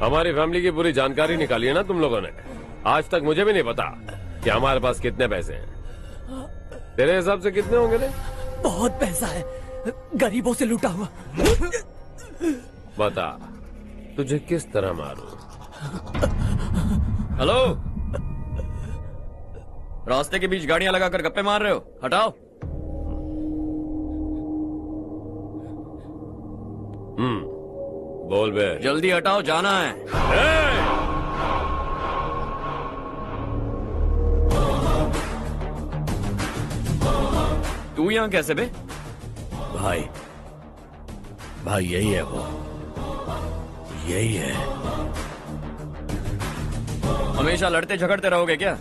हमारी फैमिली की पूरी जानकारी निकाली है ना तुम लोगों ने। आज तक मुझे भी नहीं पता कि हमारे पास कितने पैसे हैं। तेरे हिसाब से कितने होंगे रे? बहुत पैसा है, गरीबों से लूटा हुआ। बता तुझे किस तरह मारूं? हेलो, रास्ते के बीच गाड़ियां लगाकर गप्पे मार रहे हो? हटाओ। बोल बे। जल्दी हटाओ, जाना है। तू यहाँ कैसे बे? भाई भाई यही है वो, यही है। हमेशा लड़ते झगड़ते रहोगे क्या?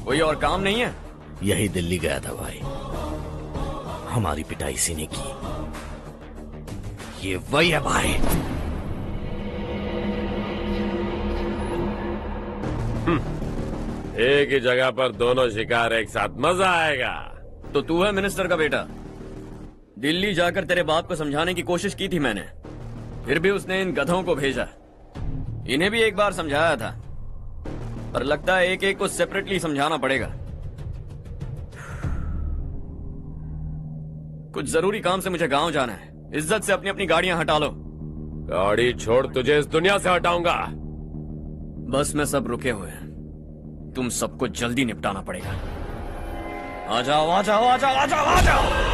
कोई और काम नहीं है? यही दिल्ली गया था भाई, हमारी पिटाई इसी ने की। ये वही है भाई। एक ही जगह पर दोनों शिकार एक साथ, मजा आएगा। तो तू है मिनिस्टर का बेटा? दिल्ली जाकर तेरे बाप को समझाने की कोशिश की थी मैंने, फिर भी उसने इन गधों को भेजा। इन्हें भी एक बार समझाया था, पर लगता है एक एक को सेपरेटली समझाना पड़ेगा। कुछ जरूरी काम से मुझे गांव जाना है। इज्जत से अपनी अपनी गाड़ियां हटा लो। गाड़ी छोड़, तुझे इस दुनिया से हटाऊंगा। बस में सब रुके हुए हैं, तुम सबको जल्दी निपटाना पड़ेगा। आ जाओ आ जाओ आ जाओ आ जाओ आ जाओ।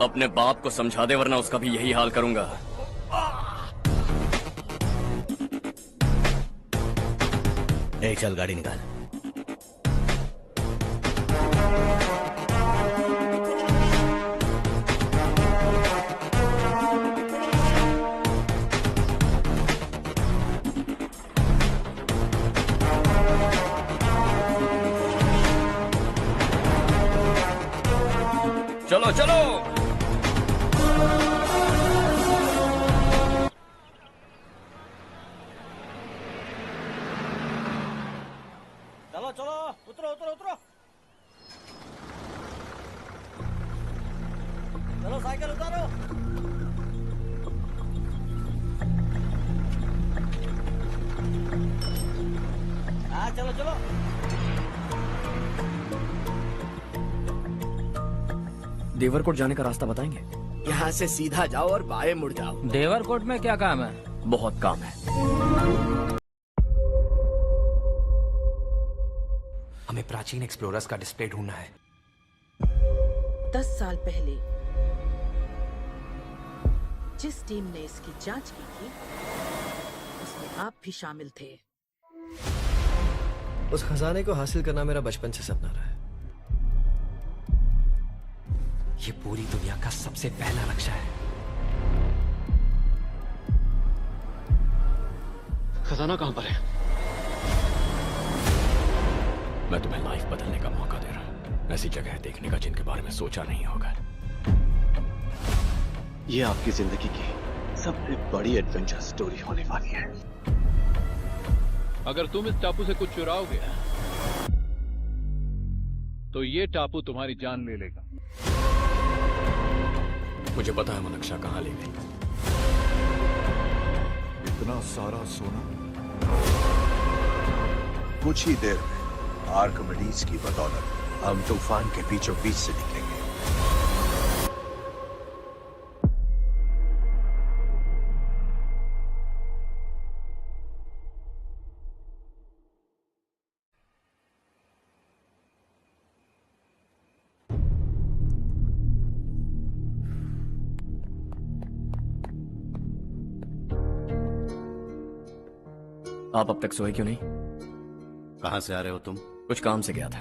अपने बाप को समझा दे, वरना उसका भी यही हाल करूंगा। चल गाड़ी निकाल। चलो चलो। चलो चलो, उतरो उतरो उतरो। चलो साइकिल उतारो। हाँ चलो चलो। देवरकोट जाने का रास्ता बताएंगे? यहाँ से सीधा जाओ और बाएं मुड़ जाओ। देवरकोट में क्या काम है? बहुत काम है। हमें प्राचीन एक्सप्लोरर्स का डिस्प्ले ढूंढना है। 10 साल पहले जिस टीम ने इसकी जांच की थी, उसमें आप भी शामिल थे। उस खजाने को हासिल करना मेरा बचपन से सपना रहा है। ये पूरी दुनिया का सबसे पहला लक्ष्य है। खजाना कहां पर है? मैं तुम्हें लाइफ बदलने का मौका दे रहा हूं, ऐसी जगह देखने का जिनके बारे में सोचा नहीं होगा। ये आपकी जिंदगी की सबसे बड़ी एडवेंचर स्टोरी होने वाली है। अगर तुम इस टापू से कुछ चुराओगे तो ये टापू तुम्हारी जान ले लेगा। मुझे पता है वो नक्शा कहां ले गई। इतना सारा सोना कुछ ही देर में आर्किमिडीज की बदौलत हम तूफान के बीचों बीच से निकलेंगे। आप अब तक सोए क्यों नहीं? कहां से आ रहे हो तुम? कुछ काम से गया था।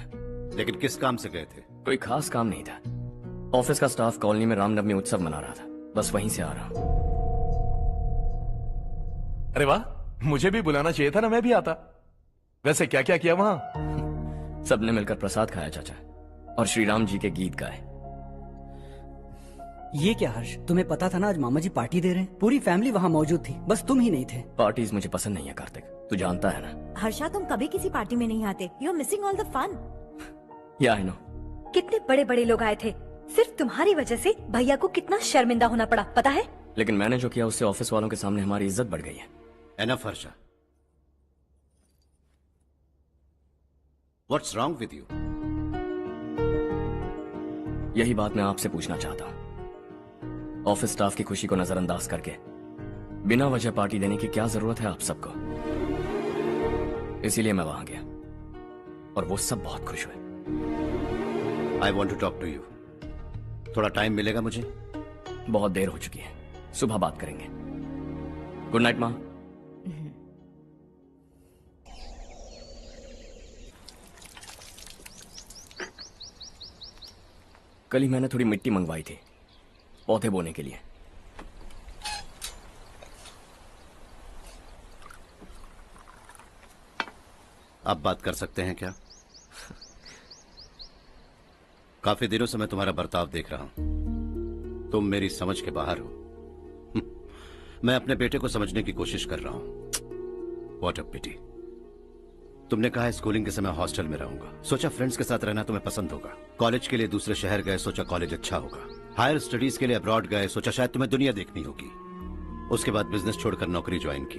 लेकिन किस काम से गए थे? कोई खास काम नहीं था। ऑफिस का स्टाफ कॉलोनी में रामनवमी उत्सव मना रहा था, बस वहीं से आ रहा हूं। अरे वाह, मुझे भी बुलाना चाहिए था ना, मैं भी आता। वैसे क्या क्या किया वहां? सबने मिलकर प्रसाद खाया चाचा, और श्री राम जी के गीत गाए। ये क्या हर्ष, तुम्हें पता था ना आज मामा जी पार्टी दे रहे हैं? पूरी फैमिली वहाँ मौजूद थी, बस तुम ही नहीं थे। पार्टीज मुझे पसंद नहीं है कार्तिक, तू जानता है ना। हर्षा, तुम कभी किसी पार्टी में नहीं आते। You are missing all the fun. Yeah I no. कितने बड़े बड़े लोग आए थे, सिर्फ तुम्हारी वजह से भैया को कितना शर्मिंदा होना पड़ा, पता है? लेकिन मैंने जो किया उससे ऑफिस वालों के सामने हमारी इज्जत बढ़ गई है। Enough Harsha, what's wrong with you? यही बात मैं आपसे पूछना चाहता हूँ। ऑफिस स्टाफ की खुशी को नजरअंदाज करके बिना वजह पार्टी देने की क्या जरूरत है आप सबको? इसीलिए मैं वहां गया और वो सब बहुत खुश हुए। I want to talk to you. थोड़ा टाइम मिलेगा मुझे? बहुत देर हो चुकी है, सुबह बात करेंगे। गुड नाइट माँ। कल ही मैंने थोड़ी मिट्टी मंगवाई थी पौधे बोने के लिए। आप बात कर सकते हैं क्या? काफी दिनों से मैं तुम्हारा बर्ताव देख रहा हूं। तुम मेरी समझ के बाहर हो। मैं अपने बेटे को समझने की कोशिश कर रहा हूं। व्हाट अ पिटी। तुमने कहा स्कूलिंग के समय हॉस्टल में रहूंगा, सोचा फ्रेंड्स के साथ रहना तुम्हें पसंद होगा। कॉलेज के लिए दूसरे शहर गए, सोचा कॉलेज अच्छा होगा। हायर स्टडीज के लिए अब्रॉड गए, सोचा शायद तुम्हें दुनिया देखनी होगी। उसके बाद बिजनेस छोड़कर नौकरी ज्वाइन की,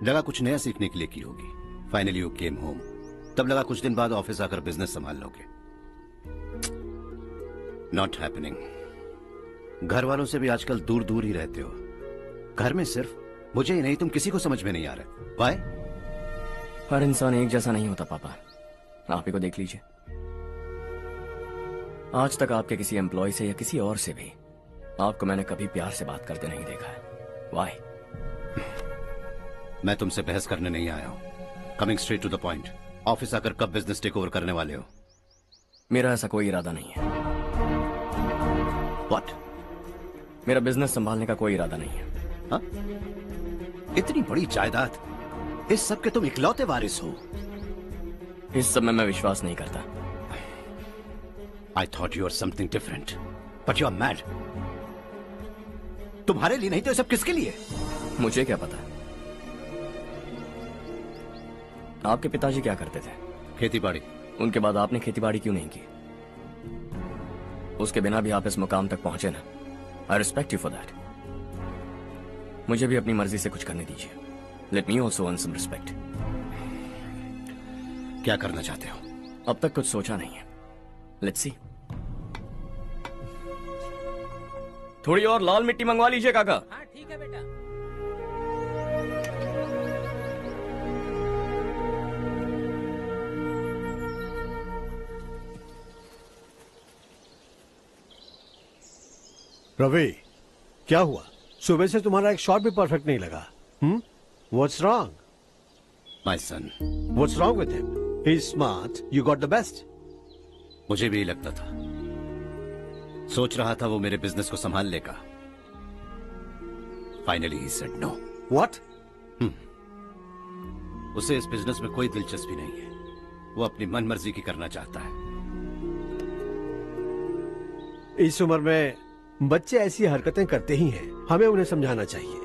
लगा कुछ नया सीखने के लिए की होगी। फाइनली यू केम होम, तब लगा कुछ दिन बाद ऑफिस आकर बिजनेस संभाल लोगे। Not happening. घर वालों से भी आजकल दूर दूर ही रहते हो। घर में सिर्फ मुझे ही नहीं, तुम किसी को समझ में नहीं आ रहे। वाई? हर इंसान एक जैसा नहीं होता पापा, आप ही को देख लीजिए। आज तक आपके किसी एम्प्लॉय से या किसी और से भी आपको मैंने कभी प्यार से बात करते नहीं देखा है। वाई? मैं तुमसे बहस करने नहीं आया हूं। Coming straight to the point, office आकर कब बिजनेस टेक ओवर करने वाले हो? मेरा ऐसा कोई इरादा नहीं है। व्हाट? मेरा बिजनेस संभालने का कोई इरादा नहीं है। हा? इतनी बड़ी जायदाद, इस सब के तुम इकलौते वारिस हो। इस सब में मैं विश्वास नहीं करता। I thought you were something different, but you are mad. तुम्हारे लिए नहीं तो ये सब किसके लिए? मुझे क्या पता। आपके पिताजी क्या करते थे? खेतीबाड़ी। उनके बाद आपने खेतीबाड़ी क्यों नहीं की? उसके बिना भी आप इस मुकाम तक पहुंचे ना। I respect you for that. मुझे भी अपनी मर्जी से कुछ करने दीजिए। Let me also earn some respect. क्या करना चाहते हो? अब तक कुछ सोचा नहीं है। Let's see. थोड़ी और लाल मिट्टी मंगवा लीजिए काका। हाँ ठीक है बेटा। रवि, क्या हुआ? सुबह से तुम्हारा एक शॉट भी परफेक्ट नहीं लगा। What's wrong? My son. What's wrong with him? He's smart. You got the best. मुझे भी लगता था, सोच रहा था वो मेरे बिजनेस को संभाल लेगा। Finally he said no. What? उसे इस बिजनेस में कोई दिलचस्पी नहीं है। वो अपनी मनमर्जी की करना चाहता है। इस उम्र में बच्चे ऐसी हरकतें करते ही हैं, हमें उन्हें समझाना चाहिए।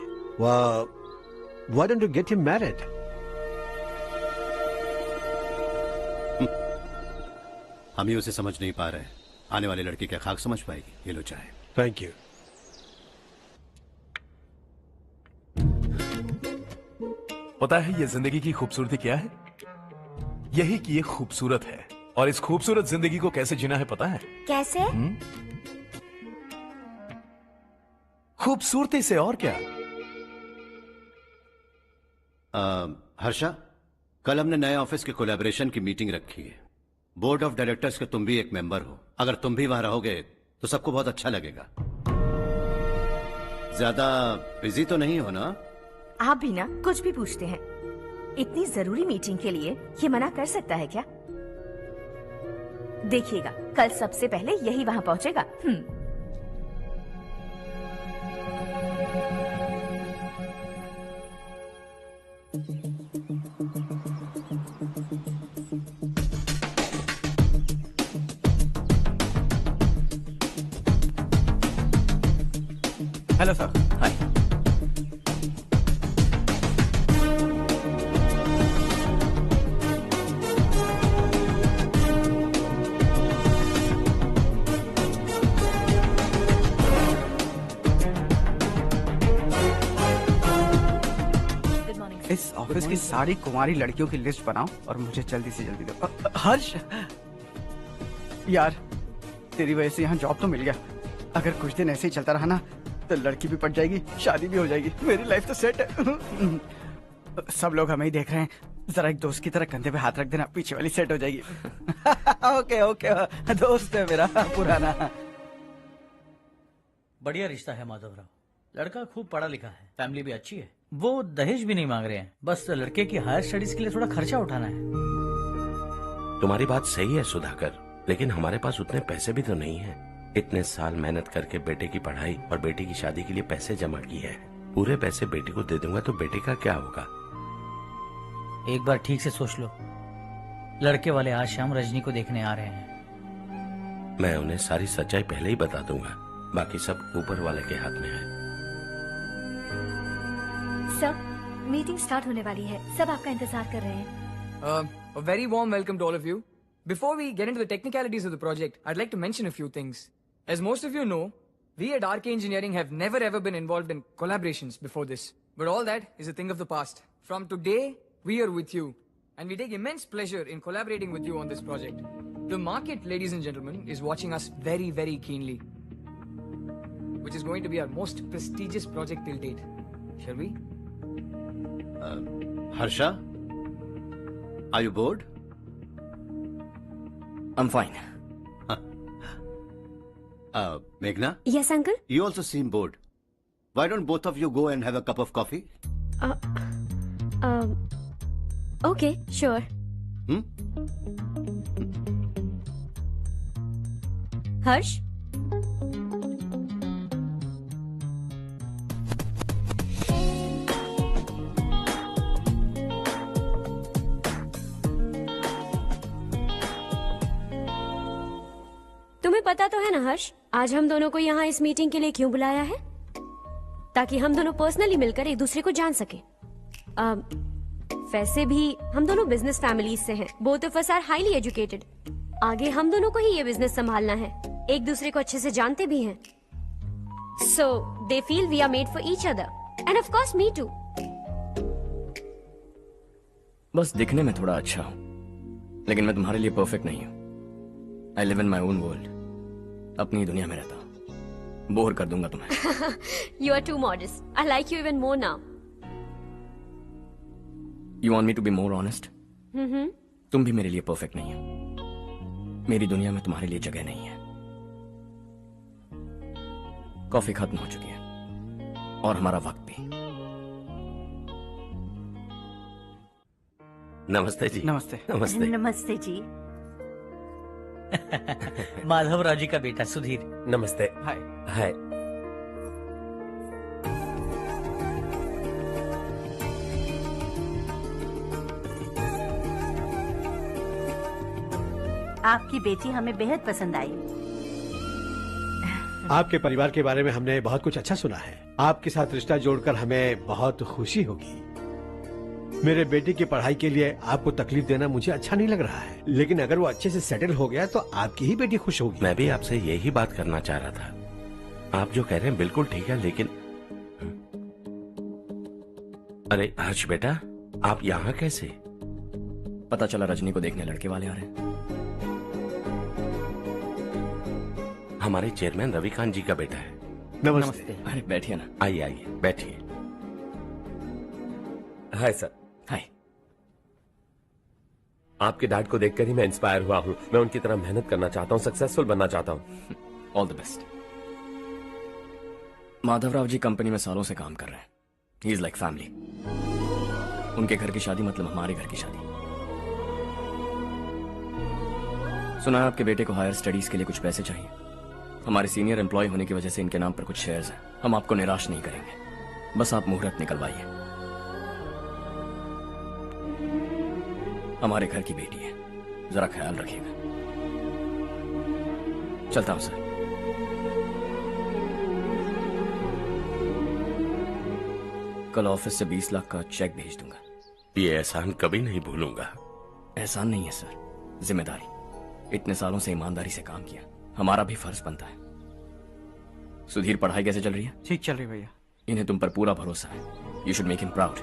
Why don't you get him married? हम ही उसे समझ नहीं पा रहे, आने वाली लड़की क्या खाक समझ पाएगी? ये लो चाहे। Thank you. पता है ये जिंदगी की खूबसूरती क्या है? यही कि ये खूबसूरत है, और इस खूबसूरत जिंदगी को कैसे जीना है पता है? कैसे? खूबसूरती से, और क्या। हर्षा, कल हमने नए ऑफिस के कोलैबोरेशन की मीटिंग रखी है। बोर्ड ऑफ डायरेक्टर्स के तुम भी एक मेंबर हो। अगर तुम भी वहां रहोगे तो सबको बहुत अच्छा लगेगा। ज्यादा बिजी तो नहीं हो ना? आप भी ना कुछ भी पूछते हैं। इतनी जरूरी मीटिंग के लिए ये मना कर सकता है क्या? देखिएगा, कल सबसे पहले यही वहां पहुंचेगा। Hello sir. हाय। इस ऑफिस की सारी कुंवारी लड़कियों की लिस्ट बनाओ और मुझे जल्दी से जल्दी दो। हर्ष, यार तेरी वजह से यहाँ जॉब तो मिल गया। अगर कुछ दिन ऐसे ही चलता रहा ना तो लड़की भी पट जाएगी, शादी भी हो जाएगी, मेरी लाइफ तो सेट है। सब लोग हमें ही देख रहे हैं, जरा एक दोस्त की तरह कंधे पे हाथ रख देना, पीछे वाली सेट हो जाएगी। ओके ओके, दोस्त है मेरा पुराना। बढ़िया रिश्ता है माधवराव। लड़का खूब पढ़ा लिखा है, फैमिली भी अच्छी है। वो दहेज भी नहीं मांग रहे हैं, बस लड़के की हायर स्टडीज के लिए थोड़ा खर्चा उठाना है। तुम्हारी बात सही है सुधाकर, लेकिन हमारे पास उतने पैसे भी तो नहीं है। इतने साल मेहनत करके बेटे की पढ़ाई और बेटे की शादी के लिए पैसे जमा किए हैं। पूरे पैसे बेटे को दे दूंगा तो बेटे का क्या होगा? एक बार ठीक से सोच लो, लड़के वाले आज शाम रजनी को देखने आ रहे हैं। मैं उन्हें सारी सच्चाई पहले ही बता दूंगा, बाकी सब ऊपर वाले के हाथ में है। सर, मीटिंग स्टार्ट होने वाली है, सब आपका इंतजार कर रहे हैं। A very warm welcome to all of you. Before we get into the technicalities of the project, I'd like to mention a few things. As most of you know, we at RK Engineering have never ever been involved in collaborations before this. But all that is a thing of the past. From today, we are with you. And we take immense pleasure in collaborating with you on this project. The market, ladies and gentlemen, is watching us very, very keenly. Which is going to be our most prestigious project till date. Shall we? Harsha, are you bored? I'm fine. Meghna? Yes, uncle? You also seem bored. Why don't both of you go and have a cup of coffee? Okay, sure. Harsh? तुम्हें पता तो है ना हर्ष, आज हम दोनों को यहाँ इस मीटिंग के लिए क्यों बुलाया है? ताकि हम दोनों पर्सनली मिलकर एक दूसरे को जान सके। वैसे भी हम दोनों बिजनेस फैमिलीज से हैं। Both of us are highly educated. आगे हम दोनों को ही ये बिजनेस संभालना है, एक दूसरे को अच्छे से जानते भी हैं। So they feel we are made for each other and of course me too. बस दिखने में थोड़ा अच्छा हूं, लेकिन मैं तुम्हारे लिए परफेक्ट नहीं हूं। I live in my own world, अपनी दुनिया में रहता हूं। बोर कर दूंगा तुम्हें। You are too modest. I like you even more now. You want me to be more honest? तुम भी मेरे लिए परफेक्ट नहीं हो। मेरी दुनिया में तुम्हारे लिए जगह नहीं है। कॉफी खत्म हो चुकी है और हमारा वक्त भी। नमस्ते जी। नमस्ते। नमस्ते। नमस्ते जी। माधवराव जी का बेटा सुधीर। नमस्ते। हाय। हाय। आपकी बेटी हमें बेहद पसंद आई। आपके परिवार के बारे में हमने बहुत कुछ अच्छा सुना है। आपके साथ रिश्ता जोड़कर हमें बहुत खुशी होगी। मेरे बेटे की पढ़ाई के लिए आपको तकलीफ देना मुझे अच्छा नहीं लग रहा है, लेकिन अगर वो अच्छे से सेटल हो गया तो आपकी ही बेटी खुश होगी। मैं भी आपसे यही बात करना चाह रहा था। आप जो कह रहे हैं बिल्कुल ठीक है, लेकिन अरे हर्ष बेटा, आप यहाँ कैसे? पता चला रजनी को देखने लड़के वाले आ रहे हैं। हमारे चेयरमैन रविकांत जी का बेटा है। नमस्ते। अरे बैठिए ना। आइए आइए बैठिए। Hi sir. हाय। आपके डैड को देखकर ही मैं इंस्पायर हुआ हूँ। मैं उनकी तरह मेहनत करना चाहता हूँ, सक्सेसफुल बनना चाहता हूँ। All the best. Madhavrao ji company में सालों से काम कर रहे हैं। He is like family. उनके घर की शादी मतलब हमारे घर की शादी। सुना है आपके बेटे को हायर स्टडीज के लिए कुछ पैसे चाहिए। हमारे सीनियर एम्प्लॉय होने की वजह से इनके नाम पर कुछ शेयर्स हैं। हम आपको निराश नहीं करेंगे, बस आप मुहूर्त निकलवाइए। हमारे घर की बेटी है, जरा ख्याल रखिएगा। चलता हूं सर। कल ऑफिस से 20 लाख का चेक भेज दूंगा। ये एहसान कभी नहीं भूलूंगा। एहसान नहीं है सर, जिम्मेदारी। इतने सालों से ईमानदारी से काम किया, हमारा भी फर्ज बनता है। सुधीर, पढ़ाई कैसे चल रही है? ठीक चल रही भैया। इन्हें तुम पर पूरा भरोसा है। You should make him proud.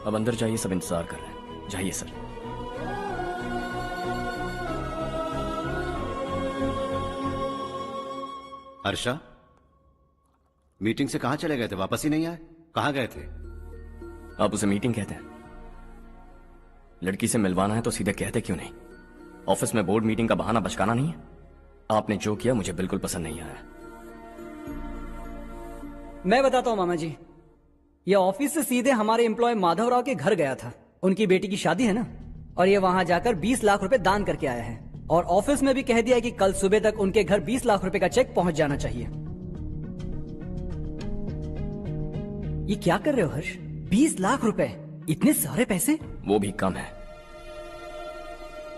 अब अंदर जाइए, सब इंतजार कर रहे हैं। जाइए सर। हर्षा, मीटिंग से कहां चले गए थे? वापस ही नहीं आए? कहां गए थे? आप उसे मीटिंग कहते हैं? लड़की से मिलवाना है तो सीधे कहते क्यों नहीं? ऑफिस में बोर्ड मीटिंग का बहाना बचकाना नहीं है। आपने जो किया मुझे बिल्कुल पसंद नहीं आया। मैं बताता हूँ मामा जी, ये ऑफिस से सीधे हमारे एम्प्लॉय माधवराव के घर गया था। उनकी बेटी की शादी है ना, और ये वहां जाकर 20 लाख रुपए दान करके आया है। और ऑफिस में भी कह दिया कि कल सुबह तक उनके घर 20 लाख रुपए का चेक पहुंच जाना चाहिए। ये क्या कर रहे हो हर्ष? 20 लाख रुपए, इतने सारे पैसे? वो भी कम है।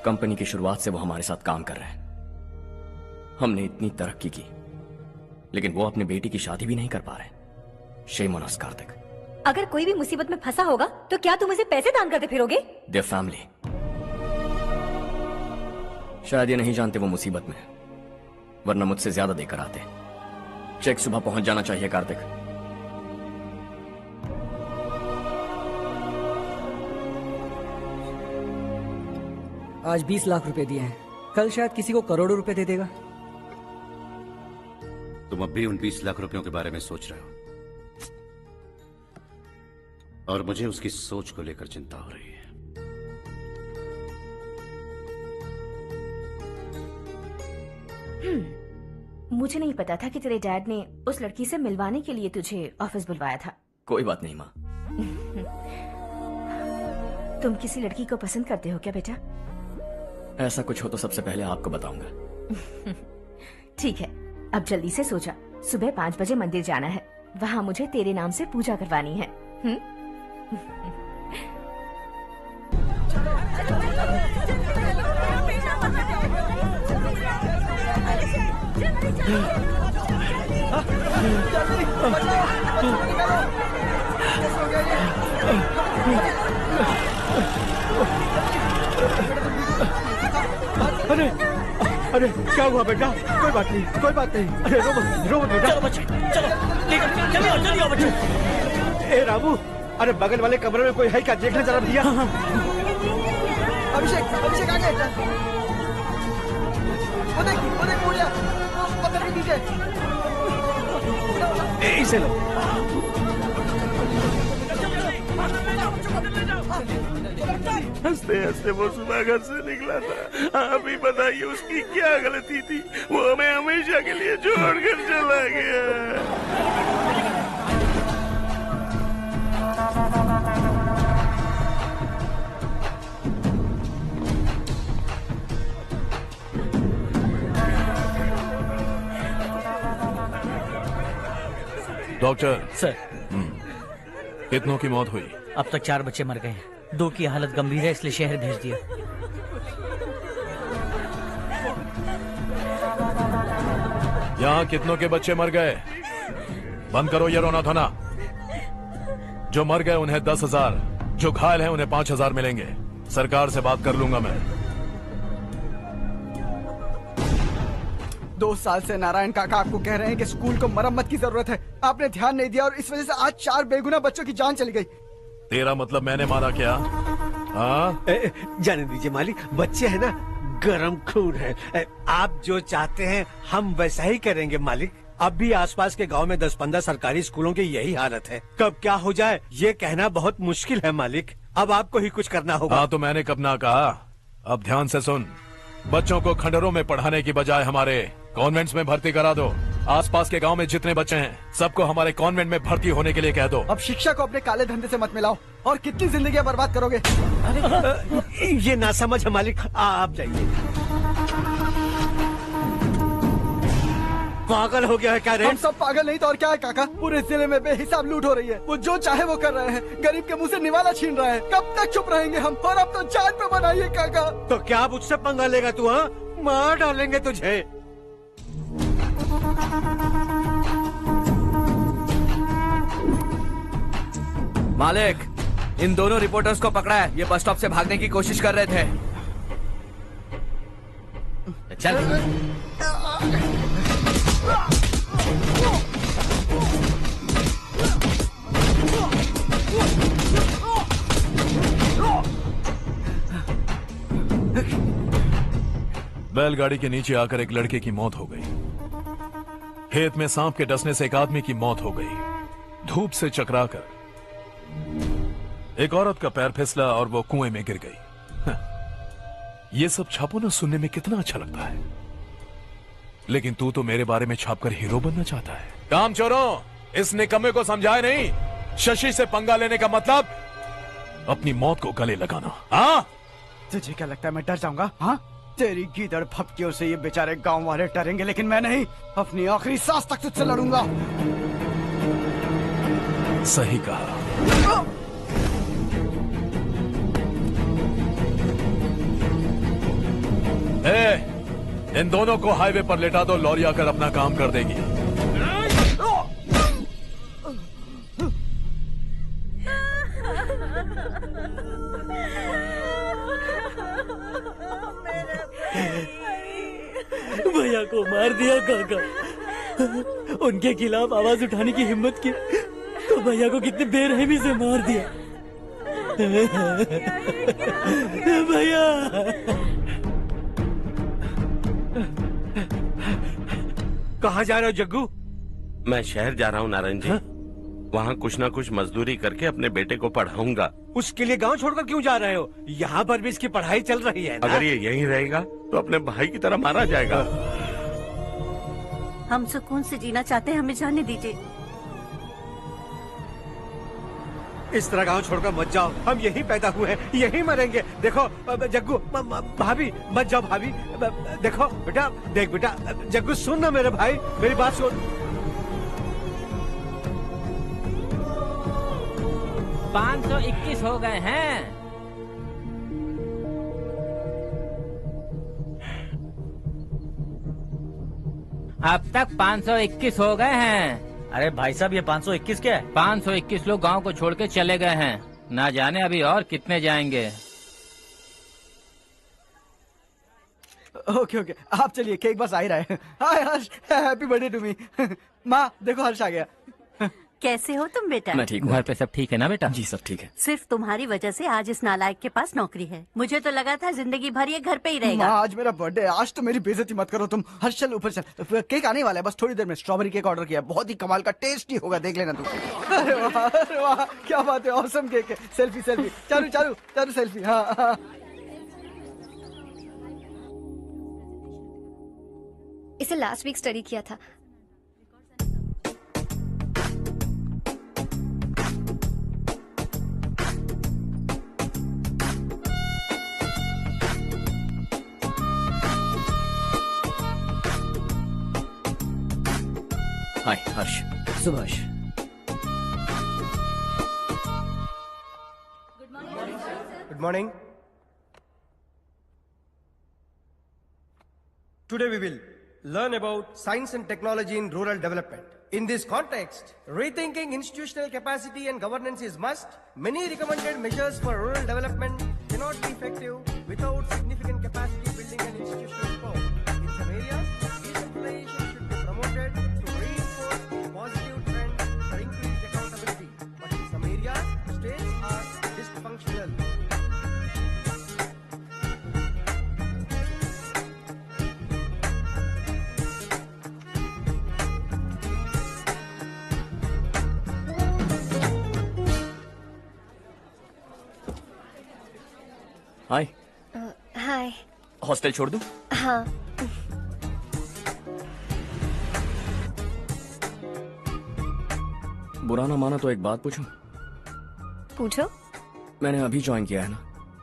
कंपनी की शुरुआत से वो हमारे साथ काम कर रहे हैं। हमने इतनी तरक्की की, लेकिन वो अपनी बेटी की शादी भी नहीं कर पा रहे। Shame on us Kartik. अगर कोई भी मुसीबत में फंसा होगा तो क्या तुम उसे पैसे दान करते फिरोगे? Their family. शायद ये नहीं जानते वो मुसीबत में, वरना मुझसे ज्यादा देकर आते। चेक सुबह पहुंच जाना चाहिए कार्तिक। आज 20 लाख रुपए दिए हैं, कल शायद किसी को करोड़ों रुपए दे देगा। तुम अब भी उन 20 लाख रुपयों के बारे में सोच रहे हो, और मुझे उसकी सोच को लेकर चिंता हो रही है। मुझे नहीं पता था कि तेरे डैड ने उस लड़की से मिलवाने के लिए तुझे ऑफिस बुलवाया था। कोई बात नहीं माँ। तुम किसी लड़की को पसंद करते हो क्या बेटा? ऐसा कुछ हो तो सबसे पहले आपको बताऊंगा। ठीक है, अब जल्दी से सो जा। सुबह 5 बजे मंदिर जाना है, वहाँ मुझे तेरे नाम से पूजा करवानी है। अरे अरे क्या हुआ बेटा? कोई बात नहीं, कोई बात नहीं। अरे रो बेटा। चलो बच्चे, चलो जल्दी आओ बच्चे। ए रामू, अरे बगल वाले कमरे में कोई है क्या? देखना जरा भैया। अभिषेक आगे। वो देख मुड़िया, वो पत्थर के नीचे। इसे लो। हंसते हंसते वो सुबह घर से निकला था। आप ही बताइए उसकी क्या गलती थी? वो हमें हमेशा के लिए छोड़कर चला गया। डॉक्टर सर, कितनों की मौत हुई? अब तक 4 बच्चे मर गए हैं। 2 की हालत गंभीर है, इसलिए शहर भेज दिया। यहाँ कितनों के बच्चे मर गए? बंद करो ये रोना धोना। जो मर गए उन्हें 10,000, जो घायल हैं उन्हें 5,000 मिलेंगे। सरकार से बात कर लूंगा मैं। 2 साल से नारायण काका आपको कह रहे हैं कि स्कूल को मरम्मत की जरूरत है। आपने ध्यान नहीं दिया और इस वजह से आज 4 बेगुनाह बच्चों की जान चली गई। तेरा मतलब मैंने मारा क्या? हाँ, जाने दीजिए मालिक, बच्चे हैं ना, गरम खून है। आप जो चाहते हैं हम वैसा ही करेंगे मालिक। अब भी आसपास के गांव में 10-15 सरकारी स्कूलों की यही हालत है। कब क्या हो जाए ये कहना बहुत मुश्किल है मालिक। अब आपको ही कुछ करना होगा। हाँ, तो मैंने कब ना कहा। अब ध्यान से सुन, बच्चों को खंडरों में पढ़ाने की बजाय हमारे कॉन्वेंट्स में भर्ती करा दो। आसपास के गांव में जितने बच्चे हैं सबको हमारे कॉन्वेंट में भर्ती होने के लिए कह दो। अब शिक्षा को अपने काले धंधे से मत मिलाओ। और कितनी जिंदगियां बर्बाद करोगे? ये ना समझ है मालिक, आप जाइए। पागल हो गया है क्या रे? हम सब पागल नहीं तो और क्या है काका। पूरे जिले में बेहिसाब लूट हो रही है। वो जो चाहे वो कर रहे हैं। गरीब के मुंह से निवाला छीन रहा है। कब तक चुप रहेंगे हम? और अब तो जान पे बनाइए काका। तो क्या मुझसे पंगा लेगा तू? हाँ, मार डालेंगे तुझे। मालिक, इन दोनों रिपोर्टर्स को पकड़ा है। ये बस स्टॉप से भागने की कोशिश कर रहे थे। चल। बैलगाड़ी के नीचे आकर एक लड़के की मौत हो गई। खेत में सांप के डसने से एक आदमी की मौत हो गई। धूप से चकराकर एक औरत का पैर फिसला और वो कुएं में गिर गई। ये सब छापो ना, सुनने में कितना अच्छा लगता है। लेकिन तू तो मेरे बारे में छापकर हीरो बनना चाहता है। काम चोरों, इस निकम्मे को समझाए नहीं। शशि से पंगा लेने का मतलब अपनी मौत को गले लगाना। हाँ, तुझे क्या लगता है मैं डर जाऊंगा? हाँ, तेरी गीदड़ फपकियों से ये बेचारे गांव वाले डरेंगे, लेकिन मैं नहीं। अपनी आखिरी सांस तक तुझसे लड़ूंगा। सही कहा। इन दोनों को हाईवे पर लेटा दो। लॉरी आकर अपना काम कर देगी। भैया को मार दिया काका। उनके खिलाफ आवाज उठाने की हिम्मत की तो भैया को कितने बेरहमी से मार दिया। भैया, कहाँ जा रहे हो जग्गू? मैं शहर जा रहा हूँ नारायण जी। वहाँ कुछ ना कुछ मजदूरी करके अपने बेटे को पढ़ाऊंगा। उसके लिए गांव छोड़कर क्यों जा रहे हो? यहाँ पर भी इसकी पढ़ाई चल रही है ना? अगर ये यहीं रहेगा तो अपने भाई की तरह मारा जाएगा। हम सुकून से जीना चाहते हैं, हमें जाने दीजिए। इस तरह गांव छोड़कर मत जाओ। हम यहीं पैदा हुए हैं, यहीं मरेंगे। देखो जग्गू, भाभी मत जाओ। भाभी देखो बेटा, देख बेटा, जग्गू सुन ना मेरे भाई, मेरी बात सुन। 521 हो गए हैं। अब तक 521 हो गए हैं। अरे भाई साहब, ये 521 क्या है? 521 लोग गांव को छोड़ के चले गए हैं। ना जाने अभी और कितने जाएंगे। ओके ओके, आप चलिए, केक बस आ ही रहा है। हाय हर्ष, हैप्पी बर्थडे टू मी। माँ देखो, हर्ष आ गया। कैसे हो तुम बेटा? मैं ठीक हूँ। घर पे सब ठीक है ना बेटा? जी सब ठीक है। सिर्फ तुम्हारी वजह से आज इस नालायक के पास नौकरी है। मुझे तो लगा था जिंदगी भर ये घर पे ही रहेगा। माँ, आज मेरा बर्थडे है। आज तो मेरी बेइज्जती मत करो तुम। हर्ष चल ऊपर चल, केक आने वाला है बस थोड़ी देर में। स्ट्रॉबेरी केक ऑर्डर किया, बहुत ही कमाल का, टेस्टी होगा, देख लेना तू। अरे वाह, क्या बात है, ऑसम केक है। Selfie selfie, Charu Charu Charu selfie. हाँ, इसे लास्ट वीक स्टडी किया था। Hi Harsh. Subhash, good morning. Today we will learn about science and technology in rural development. In this context, rethinking institutional capacity and governance is must. Many recommended measures for rural development cannot be effective without significant capacity building and institutional support. In some areas, decentralization should be promoted to reinforce positive trends for increased accountability. But in some areas, states are dysfunctional. Hi. Hi. Hostel छोड़ दूं? हाँ। बुरा ना माना तो एक बात पूछूं? पूछो। मैंने अभी ज्वाइन किया है ना,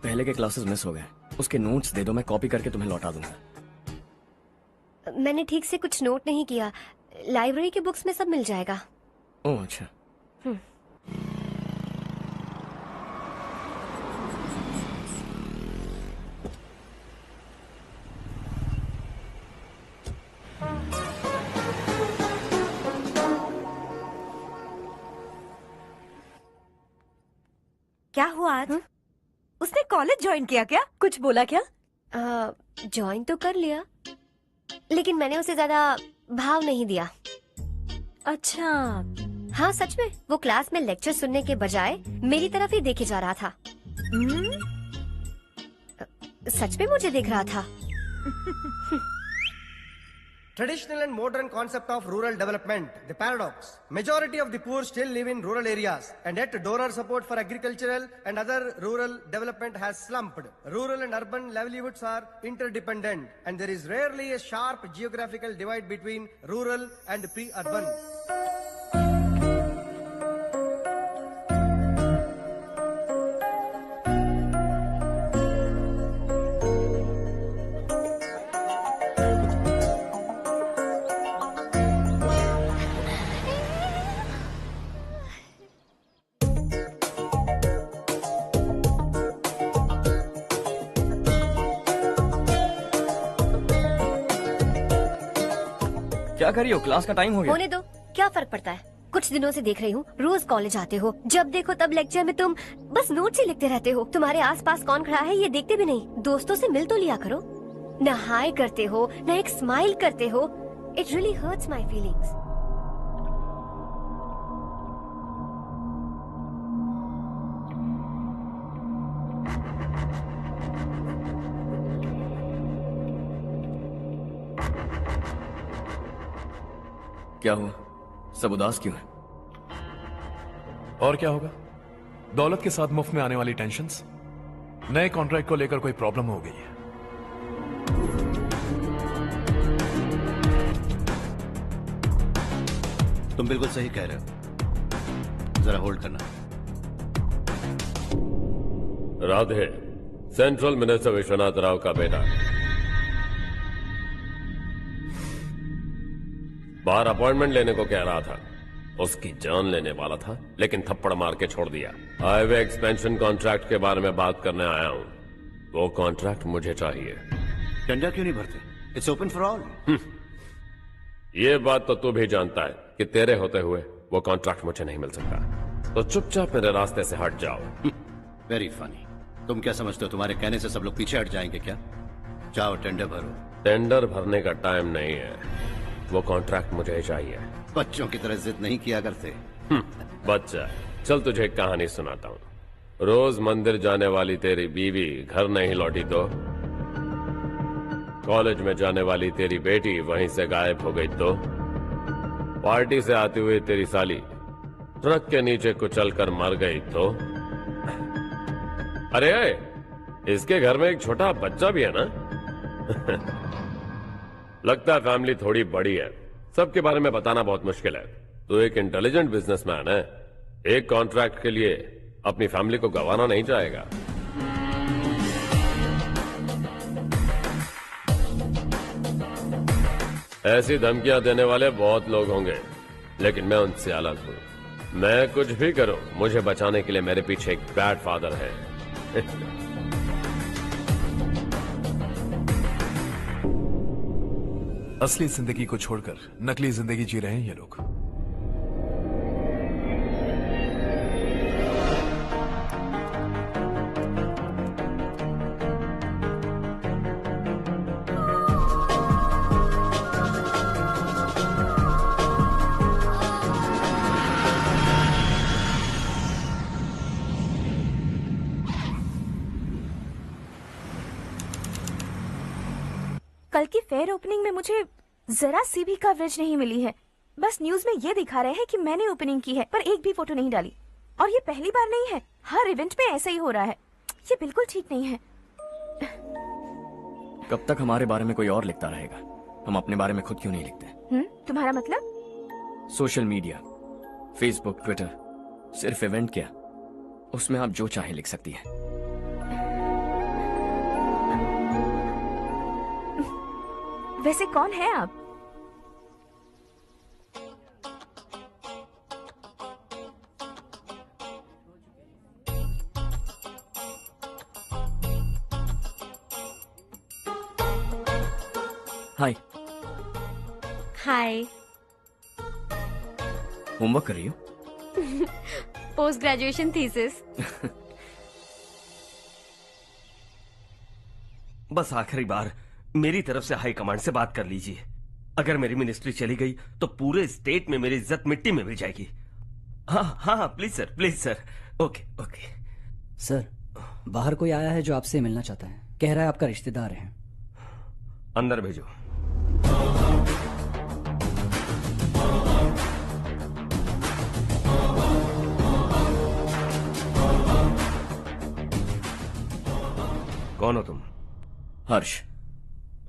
पहले के क्लासेस मिस हो गए। उसके नोट्स दे दो, मैं कॉपी करके तुम्हें लौटा दूंगा। मैंने ठीक से कुछ नोट नहीं किया। लाइब्रेरी के बुक्स में सब मिल जाएगा। ओह अच्छा। क्या हुआ आज? उसने कॉलेज ज्वाइन किया क्या? कुछ बोला क्या? ज्वाइन तो कर लिया, लेकिन मैंने उसे ज्यादा भाव नहीं दिया। अच्छा। हाँ सच में, वो क्लास में लेक्चर सुनने के बजाय मेरी तरफ ही देखे जा रहा था। सच में मुझे देख रहा था। Traditional and modern concept of rural development, the paradox. Majority of the poor still live in rural areas, and yet donor support for agricultural and other rural development has slumped. Rural and urban livelihoods are interdependent, and there is rarely a sharp geographical divide between rural and pre-urban. क्या कर रही हो? Class का time हो गया। होने दो, क्या फर्क पड़ता है? कुछ दिनों से देख रही हूँ, रोज कॉलेज आते हो, जब देखो तब लेक्चर में तुम बस नोट्स ही लिखते रहते हो। तुम्हारे आसपास कौन खड़ा है ये देखते भी नहीं। दोस्तों से मिल तो लिया करो। न हाय करते हो, न एक स्माइल करते हो। It really hurts my feelings. क्या हुआ? सब उदास क्यों है? और क्या होगा? दौलत के साथ मुफ्त में आने वाली टेंशन्स। नए कॉन्ट्रैक्ट को लेकर कोई प्रॉब्लम हो गई है। तुम बिल्कुल सही कह रहे हो। जरा होल्ड करना। राधे, सेंट्रल मिनिस्टर विश्वनाथ राव का बेटा। बाहर अपॉइंटमेंट लेने को कह रहा था। उसकी जान लेने वाला था, लेकिन थप्पड़ मार के छोड़ दिया। हाईवे एक्सपेंशन कॉन्ट्रैक्ट के बारे में बात करने आया हूँ। वो कॉन्ट्रैक्ट मुझे चाहिए। टेंडर क्यों नहीं भरते? It's open for all. ये बात तो तू भी जानता है कि तेरे होते हुए वो कॉन्ट्रैक्ट मुझे नहीं मिल सकता। तो चुपचाप मेरे रास्ते से हट जाओ। Very funny. तुम क्या समझते हो तुम्हारे कहने से सब लोग पीछे हट जाएंगे क्या? जाओ टेंडर भरो। टेंडर भरने का टाइम नहीं है। वो कॉन्ट्रैक्ट मुझे चाहिए। बच्चों की तरह जिद नहीं किया करते। बच्चा, चल तुझे एक कहानी सुनाता हूँ। रोज मंदिर जाने वाली तेरी बीवी घर नहीं लौटी तो, कॉलेज में जाने वाली तेरी बेटी वहीं से गायब हो गई तो, पार्टी से आती हुई तेरी साली ट्रक के नीचे कुचलकर मर गई तो। अरे इसके घर में एक छोटा बच्चा भी है ना। लगता है फैमिली थोड़ी बड़ी है। सबके बारे में बताना बहुत मुश्किल है। तो एक इंटेलिजेंट बिजनेसमैन है, एक कॉन्ट्रैक्ट के लिए अपनी फैमिली को गंवाना नहीं चाहेगा। ऐसी धमकियां देने वाले बहुत लोग होंगे, लेकिन मैं उनसे अलग हूं। मैं कुछ भी करूं, मुझे बचाने के लिए मेरे पीछे एक बैड फादर है। असली जिंदगी को छोड़कर नकली जिंदगी जी रहे हैं ये लोग। कल की फेयर ओपनिंग में मुझे जरा सी भी कवरेज नहीं मिली है। बस न्यूज में ये दिखा रहे हैं कि मैंने ओपनिंग की है, पर एक भी फोटो नहीं डाली। और ये पहली बार नहीं है, हर इवेंट में ऐसा ही हो रहा है। ये बिल्कुल ठीक नहीं है। कब तक हमारे बारे में कोई और लिखता रहेगा? हम अपने बारे में खुद क्यों नहीं लिखते? तुम्हारा मतलब? सोशल मीडिया, फेसबुक, ट्विटर, सिर्फ इवेंट क्या, उसमें आप जो चाहे लिख सकती हैं। वैसे कौन है आप? हाय। हाय। होमवर्क कर रही हो? Post graduation thesis. बस आखिरी बार मेरी तरफ से हाई कमांड से बात कर लीजिए। अगर मेरी मिनिस्ट्री चली गई तो पूरे स्टेट में मेरी इज्जत मिट्टी में मिल जाएगी। हाँ हाँ please sir, please sir. Okay okay sir, बाहर कोई आया है जो आपसे मिलना चाहता है। कह रहा है आपका रिश्तेदार है। अंदर भेजो। कौन हो तुम? हर्ष।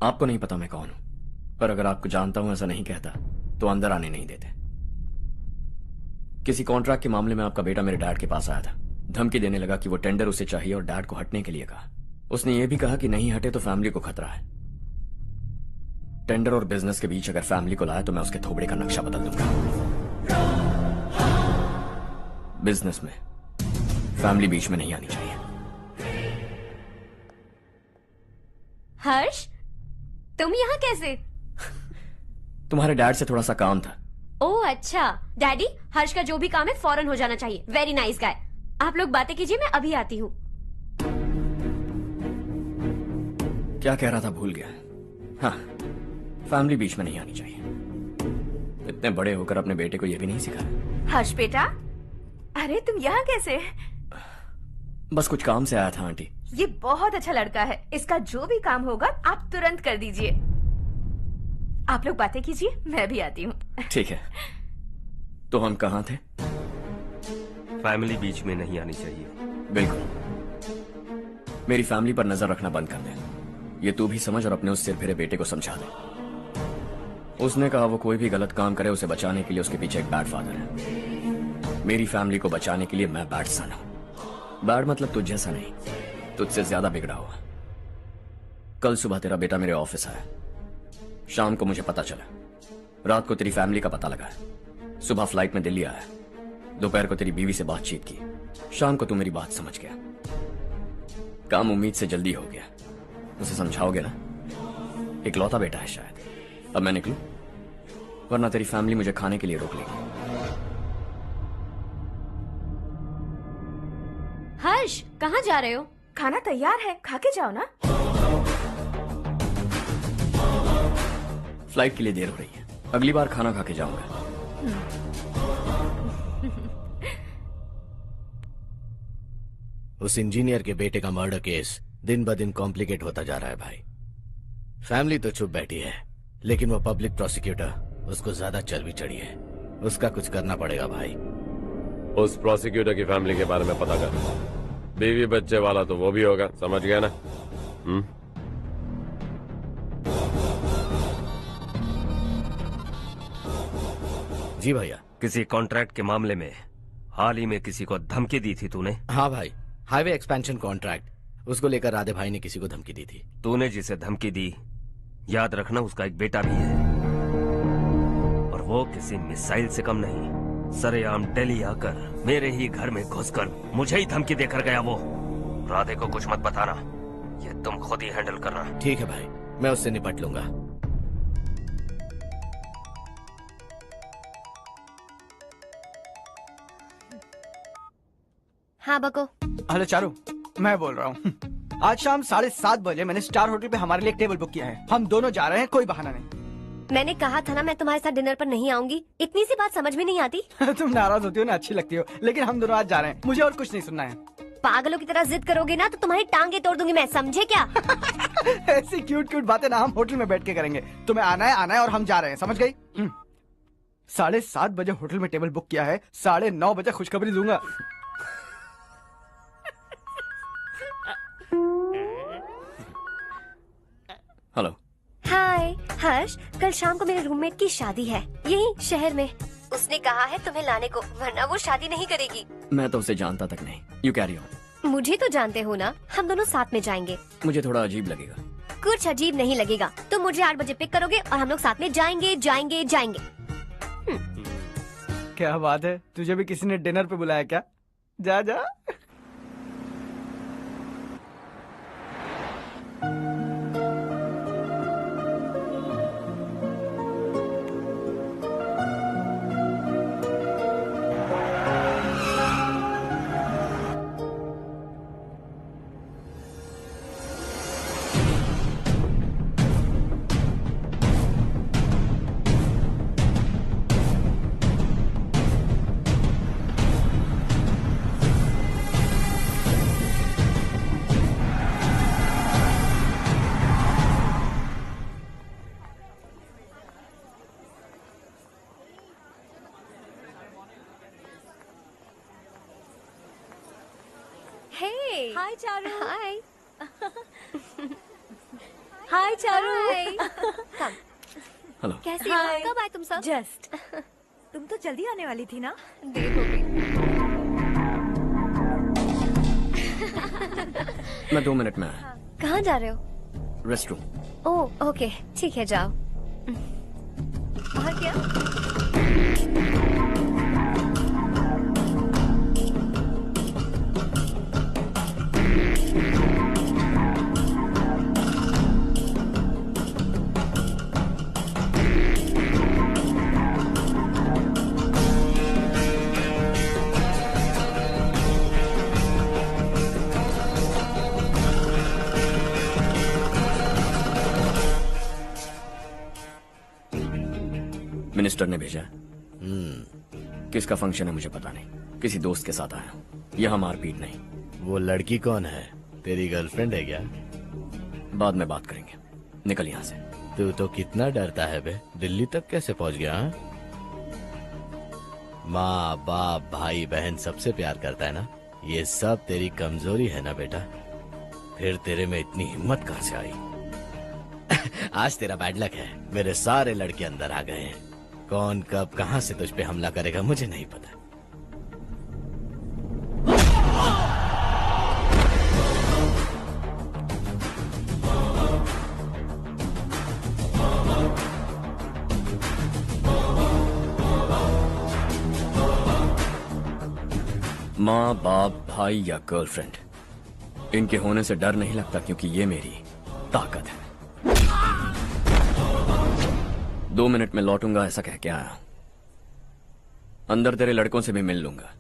आपको नहीं पता मैं कौन हूं, पर अगर आपको जानता हूं ऐसा नहीं कहता तो अंदर आने नहीं देते। किसी कॉन्ट्रैक्ट के मामले में आपका बेटा मेरे डैड के पास आया था। धमकी देने लगा कि वो टेंडर उसे चाहिए और डैड को हटने के लिए कहा। उसने ये भी कहा कि नहीं हटे तो फैमिली को खतरा है। टेंडर और बिजनेस के बीच अगर फैमिली को लाया तो मैं उसके थोबड़े का नक्शा बदल दूंगा। बिजनेस में फैमिली बीच में नहीं आनी चाहिए। हर्ष, तुम यहाँ कैसे? तुम्हारे डैड से थोड़ा सा काम था। ओह अच्छा। डैडी, हर्ष का जो भी काम है फौरन हो जाना चाहिए। Very nice guy. आप लोग बातें कीजिए, मैं अभी आती हूँ। क्या कह रहा था भूल गया। हाँ, फैमिली बीच में नहीं आनी चाहिए। इतने बड़े होकर अपने बेटे को यह भी नहीं सिखाया। हर्ष बेटा, अरे तुम यहाँ कैसे? बस कुछ काम से आया था आंटी। ये बहुत अच्छा लड़का है। इसका जो भी काम होगा आप तुरंत कर दीजिए। आप लोग बातें कीजिए, मैं भी आती हूँ। ठीक है। तो हम कहाँ थे? फैमिली बीच में नहीं आनी चाहिए। बिल्कुल। मेरी फैमिली पर नजर रखना बंद कर दे। ये तू भी समझ और अपने उस सिर फिरे बेटे को समझा दे। उसने कहा वो कोई भी गलत काम करे उसे बचाने के लिए उसके पीछे एक बैड फादर है। मेरी फैमिली को बचाने के लिए मैं बैड सन हूं। बैड मतलब तुझ जैसा नहीं, तुझसे ज्यादा बिगड़ा हुआ। कल सुबह तेरा बेटा मेरे ऑफिस आया। शाम को मुझे पता चला। रात को तेरी फैमिली का पता लगा। सुबह फ्लाइट में दिल्ली आया। दोपहर को तेरी बीवी से बातचीत की। शाम को तू मेरी बात समझ गया। काम उम्मीद से जल्दी हो गया। उसे समझाओगे ना? इकलौता बेटा है शायद। अब मैं निकलूं, वरना तेरी फैमिली मुझे खाने के लिए रोक लेगी। हर्ष, कहाँ जा रहे हो? खाना तैयार है, खा के जाओ ना। फ्लाइट के लिए देर हो रही है। अगली बार खाना खा के जाऊंगा। उस इंजीनियर के बेटे का मर्डर केस दिन ब दिन कॉम्प्लिकेट होता जा रहा है भाई। फैमिली तो चुप बैठी है, लेकिन वो पब्लिक प्रोसिक्यूटर उसको ज्यादा चर्बी चढ़ी है। उसका कुछ करना पड़ेगा भाई। उस प्रोसिक्यूटर की फैमिली के बारे में पता कर। बीवी बच्चे वाला तो वो भी होगा, समझ गया ना? जी भैया। किसी कॉन्ट्रैक्ट के मामले में हाल ही में किसी को धमकी दी थी तूने? हाँ भाई, हाईवे एक्सपेंशन कॉन्ट्रैक्ट, उसको लेकर राधे भाई ने किसी को धमकी दी थी। तूने जिसे धमकी दी, याद रखना उसका एक बेटा भी है, और वो किसी मिसाइल से कम नहीं। सरेआम दिल्ली आकर मेरे ही घर में घुसकर मुझे ही धमकी देकर गया वो। राधे को कुछ मत बताना, ये तुम खुद ही हैंडल करना। ठीक है भाई, मैं उससे निपट लूंगा। हाँ बको। हेलो चारू, मैं बोल रहा हूँ। आज शाम 7:30 बजे मैंने स्टार होटल पे हमारे लिए एक टेबल बुक किया है। हम दोनों जा रहे हैं, कोई बहाना नहीं। मैंने कहा था ना मैं तुम्हारे साथ डिनर पर नहीं आऊंगी। इतनी सी बात समझ में नहीं आती। तुम नाराज होती हो ना, अच्छी लगती हो, लेकिन हम दोनों आज जा रहे हैं। मुझे और कुछ नहीं सुनना है। पागलों की तरह जिद करोगे ना तो तुम्हारी टांगे तोड़ दूंगी मैं, समझे क्या? ऐसी क्यूट क्यूट बातें ना हम होटल में बैठ के करेंगे। तुम्हें आना है और हम जा रहे हैं, समझ गई? 7:30 बजे होटल में टेबल बुक किया है, 9:30 बजे खुशखबरी दूंगा। हेलो। हाय हर्ष, कल शाम को मेरे रूममेट की शादी है यही शहर में। उसने कहा है तुम्हें लाने को, वरना वो शादी नहीं करेगी। मैं तो उसे जानता तक नहीं। You carry on. मुझे तो जानते हो ना, हम दोनों साथ में जाएंगे। मुझे थोड़ा अजीब लगेगा। कुछ अजीब नहीं लगेगा। तुम मुझे 8 बजे पिक करोगे और हम लोग साथ में जाएंगे जाएंगे जाएंगे। क्या बात है, तुझे भी किसी ने डिनर पे बुलाया क्या? जा जा। Hey. Hi, Charu. Hi. Hi, Charu. Come. Hello. कैसी हो? कब आए तुम सब? Just. तुम तो जल्दी आने वाली थी ना? देर हो गई। मैं 2 मिनट में आया। कहाँ जा रहे हो? Rest room. ओह ओके, ठीक है जाओ। और क्या? मिनिस्टर ने भेजा है। किसका फंक्शन है मुझे पता नहीं। किसी दोस्त के साथ आया हूँ। यह मारपीट नहीं। वो लड़की कौन है? तेरी गर्लफ्रेंड है क्या? बाद में बात करेंगे। निकल यहाँ से। तू तो कितना डरता है बे, दिल्ली तक कैसे पहुँच गया? हाँ? माँ बाप भाई बहन सबसे प्यार करता है ना? ये सब तेरी कमजोरी है ना बेटा? फिर तेरे में इतनी हिम्मत कहाँ से आई? आज तेरा बैड लक है, मेरे सारे लड़के अंदर आ गए हैं। कौन कब कहां से तुझ पे हमला करेगा मुझे नहीं पता। माँ बाप भाई या गर्लफ्रेंड, इनके होने से डर नहीं लगता क्योंकि ये मेरी ताकत है। 2 मिनट में लौटूंगा ऐसा कह के आया। अंदर तेरे लड़कों से भी मिल लूंगा।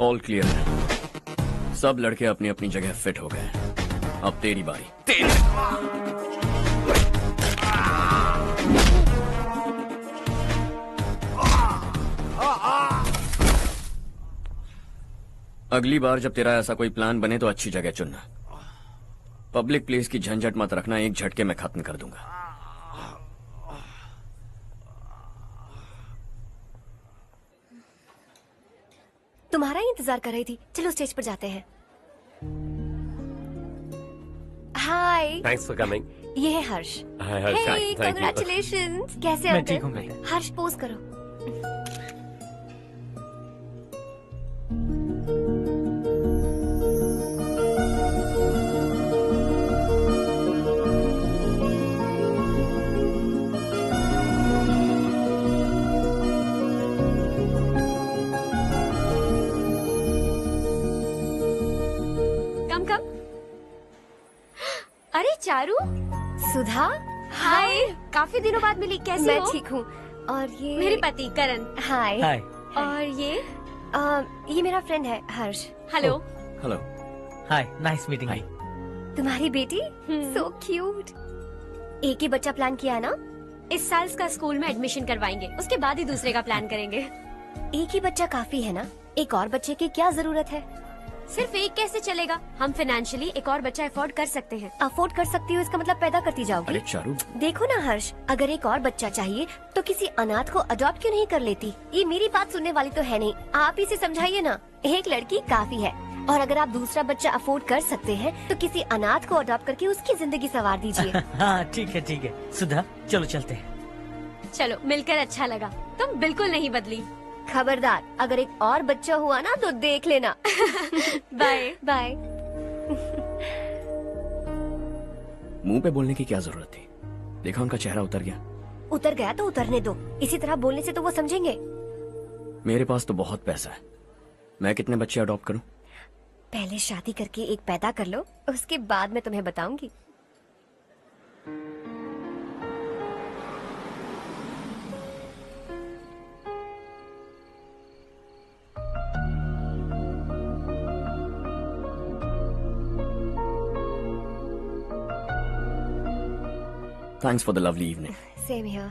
ऑल क्लियर है। सब लड़के अपनी अपनी जगह फिट हो गए। अब तेरी बारी। अगली बार जब तेरा ऐसा कोई प्लान बने तो अच्छी जगह चुनना। पब्लिक प्लेस की झंझट मत रखना, एक झटके में खत्म कर दूंगा। तुम्हारा ही इंतजार कर रही थी। चलो स्टेज पर जाते हैं। हाय। Thanks for coming. ये है Harsh. Hi Harsh, hey, thank you. Congratulations. कैसे मैं अंकल? ठीक हूँ बेटा। हर्ष पोज करो। कम कम। अरे चारू। सुधा। हाय। काफी दिनों बाद मिली, कैसी मैं हो? ठीक हूँ। और ये मेरे पति करण। हाय। हाय। और ये मेरा फ्रेंड है Harsh. Hello. Hello. Hi, nice meeting you. तुम्हारी बेटी सो क्यूट। एक ही बच्चा प्लान किया है ना? इस साल इसका स्कूल में एडमिशन करवाएंगे, उसके बाद ही दूसरे का प्लान करेंगे। एक ही बच्चा काफी है ना? एक और बच्चे की क्या जरूरत है? सिर्फ एक कैसे चलेगा? हम फाइनेंशियली एक और बच्चा अफोर्ड कर सकते हैं। अफोर्ड कर सकती हो इसका मतलब पैदा करती जाओगी? अरे चारू, देखो ना हर्ष, अगर एक और बच्चा चाहिए तो किसी अनाथ को अडॉप्ट क्यों नहीं कर लेती? ये मेरी बात सुनने वाली तो है नहीं। आप इसे समझाइए ना। एक लड़की काफी है, और अगर आप दूसरा बच्चा अफोर्ड कर सकते हैं तो किसी अनाथ को अडॉप्ट करके उसकी जिंदगी संवार दीजिए। हाँ ठीक है सुधा, चलो चलते हैं। चलो, मिलकर अच्छा लगा। तुम बिल्कुल नहीं बदली। खबरदार, अगर एक और बच्चा हुआ ना तो देख लेना। Bye bye. मुंह पे बोलने की क्या जरूरत थी? देखा उनका चेहरा उतर गया। उतर गया तो उतरने दो। इसी तरह बोलने से तो वो समझेंगे। मेरे पास तो बहुत पैसा है। मैं कितने बच्चे अडॉप्ट करूं? पहले शादी करके एक पैदा कर लो, उसके बाद मैं तुम्हें बताऊंगी। Thanks for the lovely evening. Same here.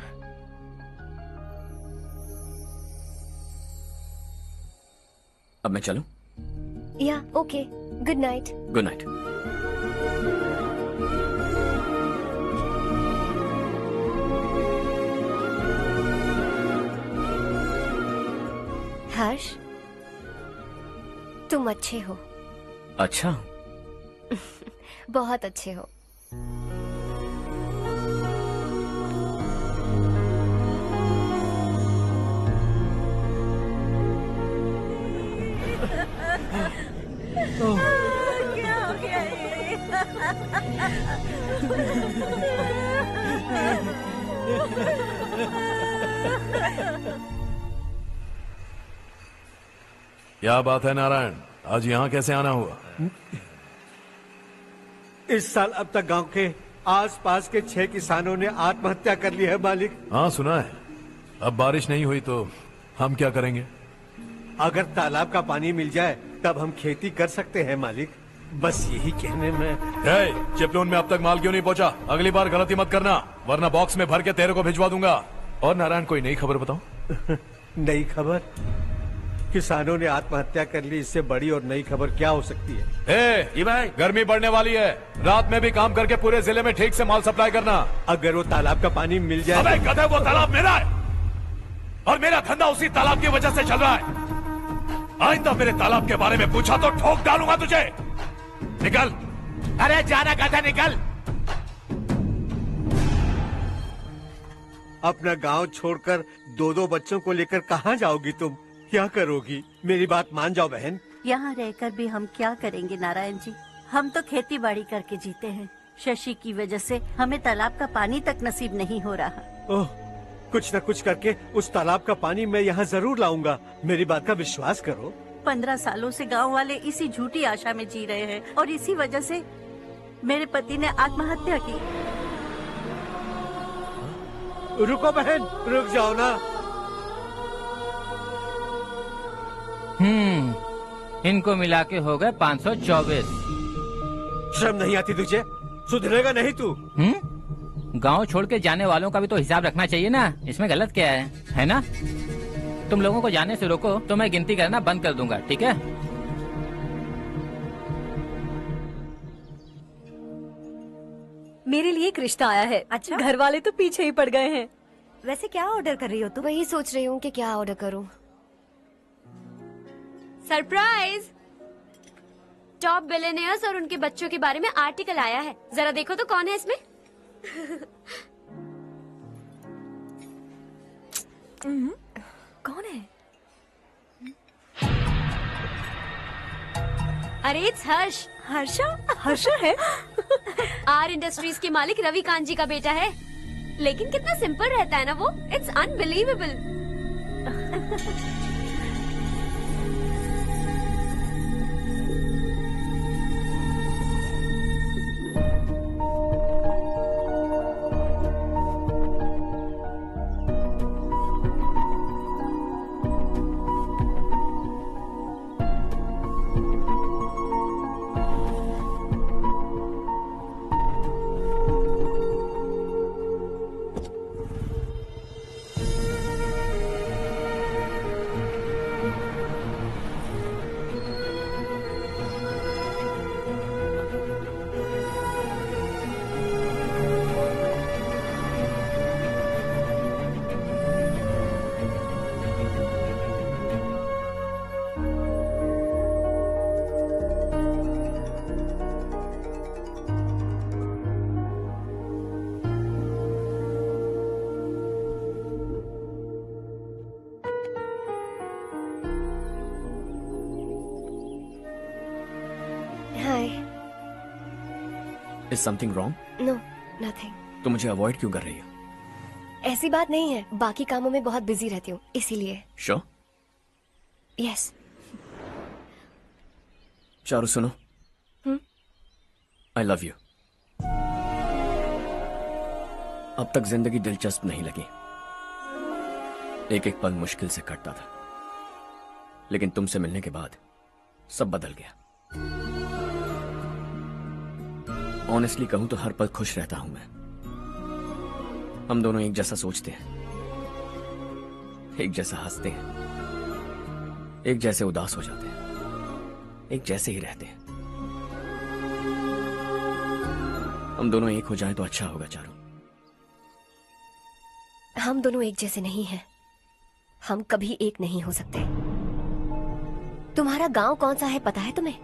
अब मैं चलूं? Yeah, okay. Good night. Good night. हर्ष, तुम अच्छे हो। अच्छा। बहुत अच्छे हो। क्या हो गया ये? क्या बात है नारायण, आज यहाँ कैसे आना हुआ? इस साल अब तक गांव के आसपास के 6 किसानों ने आत्महत्या कर ली है मालिक। हाँ सुना है। अब बारिश नहीं हुई तो हम क्या करेंगे? अगर तालाब का पानी मिल जाए तब हम खेती कर सकते हैं मालिक। बस यही कहने में। चिपलून में अब तक माल क्यों नहीं पहुंचा? अगली बार गलती मत करना, वरना बॉक्स में भर के तेरे को भिजवा दूंगा। और नारायण, कोई नई खबर बताओ। नई खबर? किसानों ने आत्महत्या कर ली, इससे बड़ी और नई खबर क्या हो सकती है? जी भाई, गर्मी बढ़ने वाली है, रात में भी काम करके पूरे जिले में ठीक से माल सप्लाई करना। अगर वो तालाब का पानी मिल जाए। अबे गधे, वो तालाब मेरा है और मेरा धंधा उसी तालाब की वजह से चल रहा है। आइंदा मेरे तालाब के बारे में पूछा तो ठोक डालूंगा तुझे। निकल। अरे जाना गधा, निकल। अपना गांव छोड़कर 2-2 बच्चों को लेकर कहाँ जाओगी तुम? क्या करोगी? मेरी बात मान जाओ बहन। यहाँ रहकर भी हम क्या करेंगे नारायण जी? हम तो खेती बाड़ी करके जीते हैं। शशि की वजह से हमें तालाब का पानी तक नसीब नहीं हो रहा। ओह, कुछ न कुछ करके उस तालाब का पानी मैं यहाँ जरूर लाऊंगा। मेरी बात का विश्वास करो। 15 सालों से गांव वाले इसी झूठी आशा में जी रहे हैं और इसी वजह से मेरे पति ने आत्महत्या की। रुको बहन, रुक जाओ ना। इनको मिला के हो गए 524। शर्म नहीं आती तुझे? सुधरेगा नहीं तू? गांव छोड़ के जाने वालों का भी तो हिसाब रखना चाहिए ना। इसमें गलत क्या है ना? तुम लोगों को जाने से रोको तो मैं गिनती करना बंद कर दूंगा, ठीक है? मेरे लिए एक रिश्ता आया है। अच्छा? घर वाले तो पीछे ही पड़ गए हैं। वैसे क्या ऑर्डर कर रही हो तुम? वही सोच रही हूँ कि क्या ऑर्डर करूँ। सरप्राइज! टॉप बिलियनियर्स और उनके बच्चों के बारे में आर्टिकल आया है। जरा देखो तो कौन है इसमें। कौन है? अरे इट्स हर्ष। हर्षा है? आर इंडस्ट्रीज के मालिक रवि कांत जी का बेटा है। लेकिन कितना सिंपल रहता है ना वो। It's unbelievable. Is something wrong? No nothing. तो मुझे अवॉइड क्यों कर रही हो? ऐसी बात नहीं है, बाकी कामों में बहुत बिजी रहती हूँ इसीलिए। श्योर? यस। चारू सुनो, आई लव यू। अब तक जिंदगी दिलचस्प नहीं लगी। एक एक पल मुश्किल से कटता था, लेकिन तुमसे मिलने के बाद सब बदल गया। ऑनेस्टली कहूं तो हर पल खुश रहता हूं मैं। हम दोनों एक जैसा सोचते हैं, एक जैसा हंसते हैं, एक जैसे उदास हो जाते हैं, एक जैसे ही रहते हैं। हम दोनों एक हो जाएं तो अच्छा होगा चारू। हम दोनों एक जैसे नहीं हैं। हम कभी एक नहीं हो सकते। तुम्हारा गांव कौन सा है पता है तुम्हें?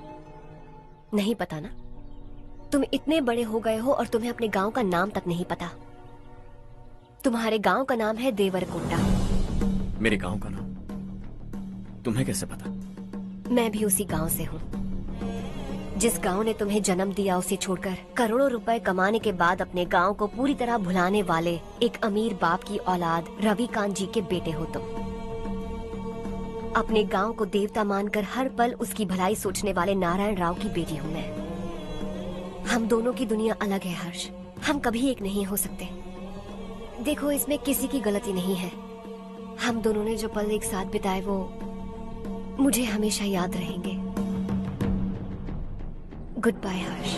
नहीं पता ना? तुम इतने बड़े हो गए हो और तुम्हें अपने गांव का नाम तक नहीं पता। तुम्हारे गांव का नाम है देवरकोटा। मेरे गांव का नाम तुम्हें कैसे पता? मैं भी उसी गांव से हूँ। जिस गांव ने तुम्हें जन्म दिया उसे छोड़कर करोड़ों रुपए कमाने के बाद अपने गांव को पूरी तरह भुलाने वाले एक अमीर बाप की औलाद रवि कांत जी के बेटे हो तुम। अपने गांव को देवता मानकर हर पल उसकी भलाई सोचने वाले नारायण राव की बेटी हूँ मैं। हम दोनों की दुनिया अलग है हर्ष। हम कभी एक नहीं हो सकते। देखो इसमें किसी की गलती नहीं है। हम दोनों ने जो पल एक साथ बिताए वो मुझे हमेशा याद रहेंगे। गुड बाय हर्ष।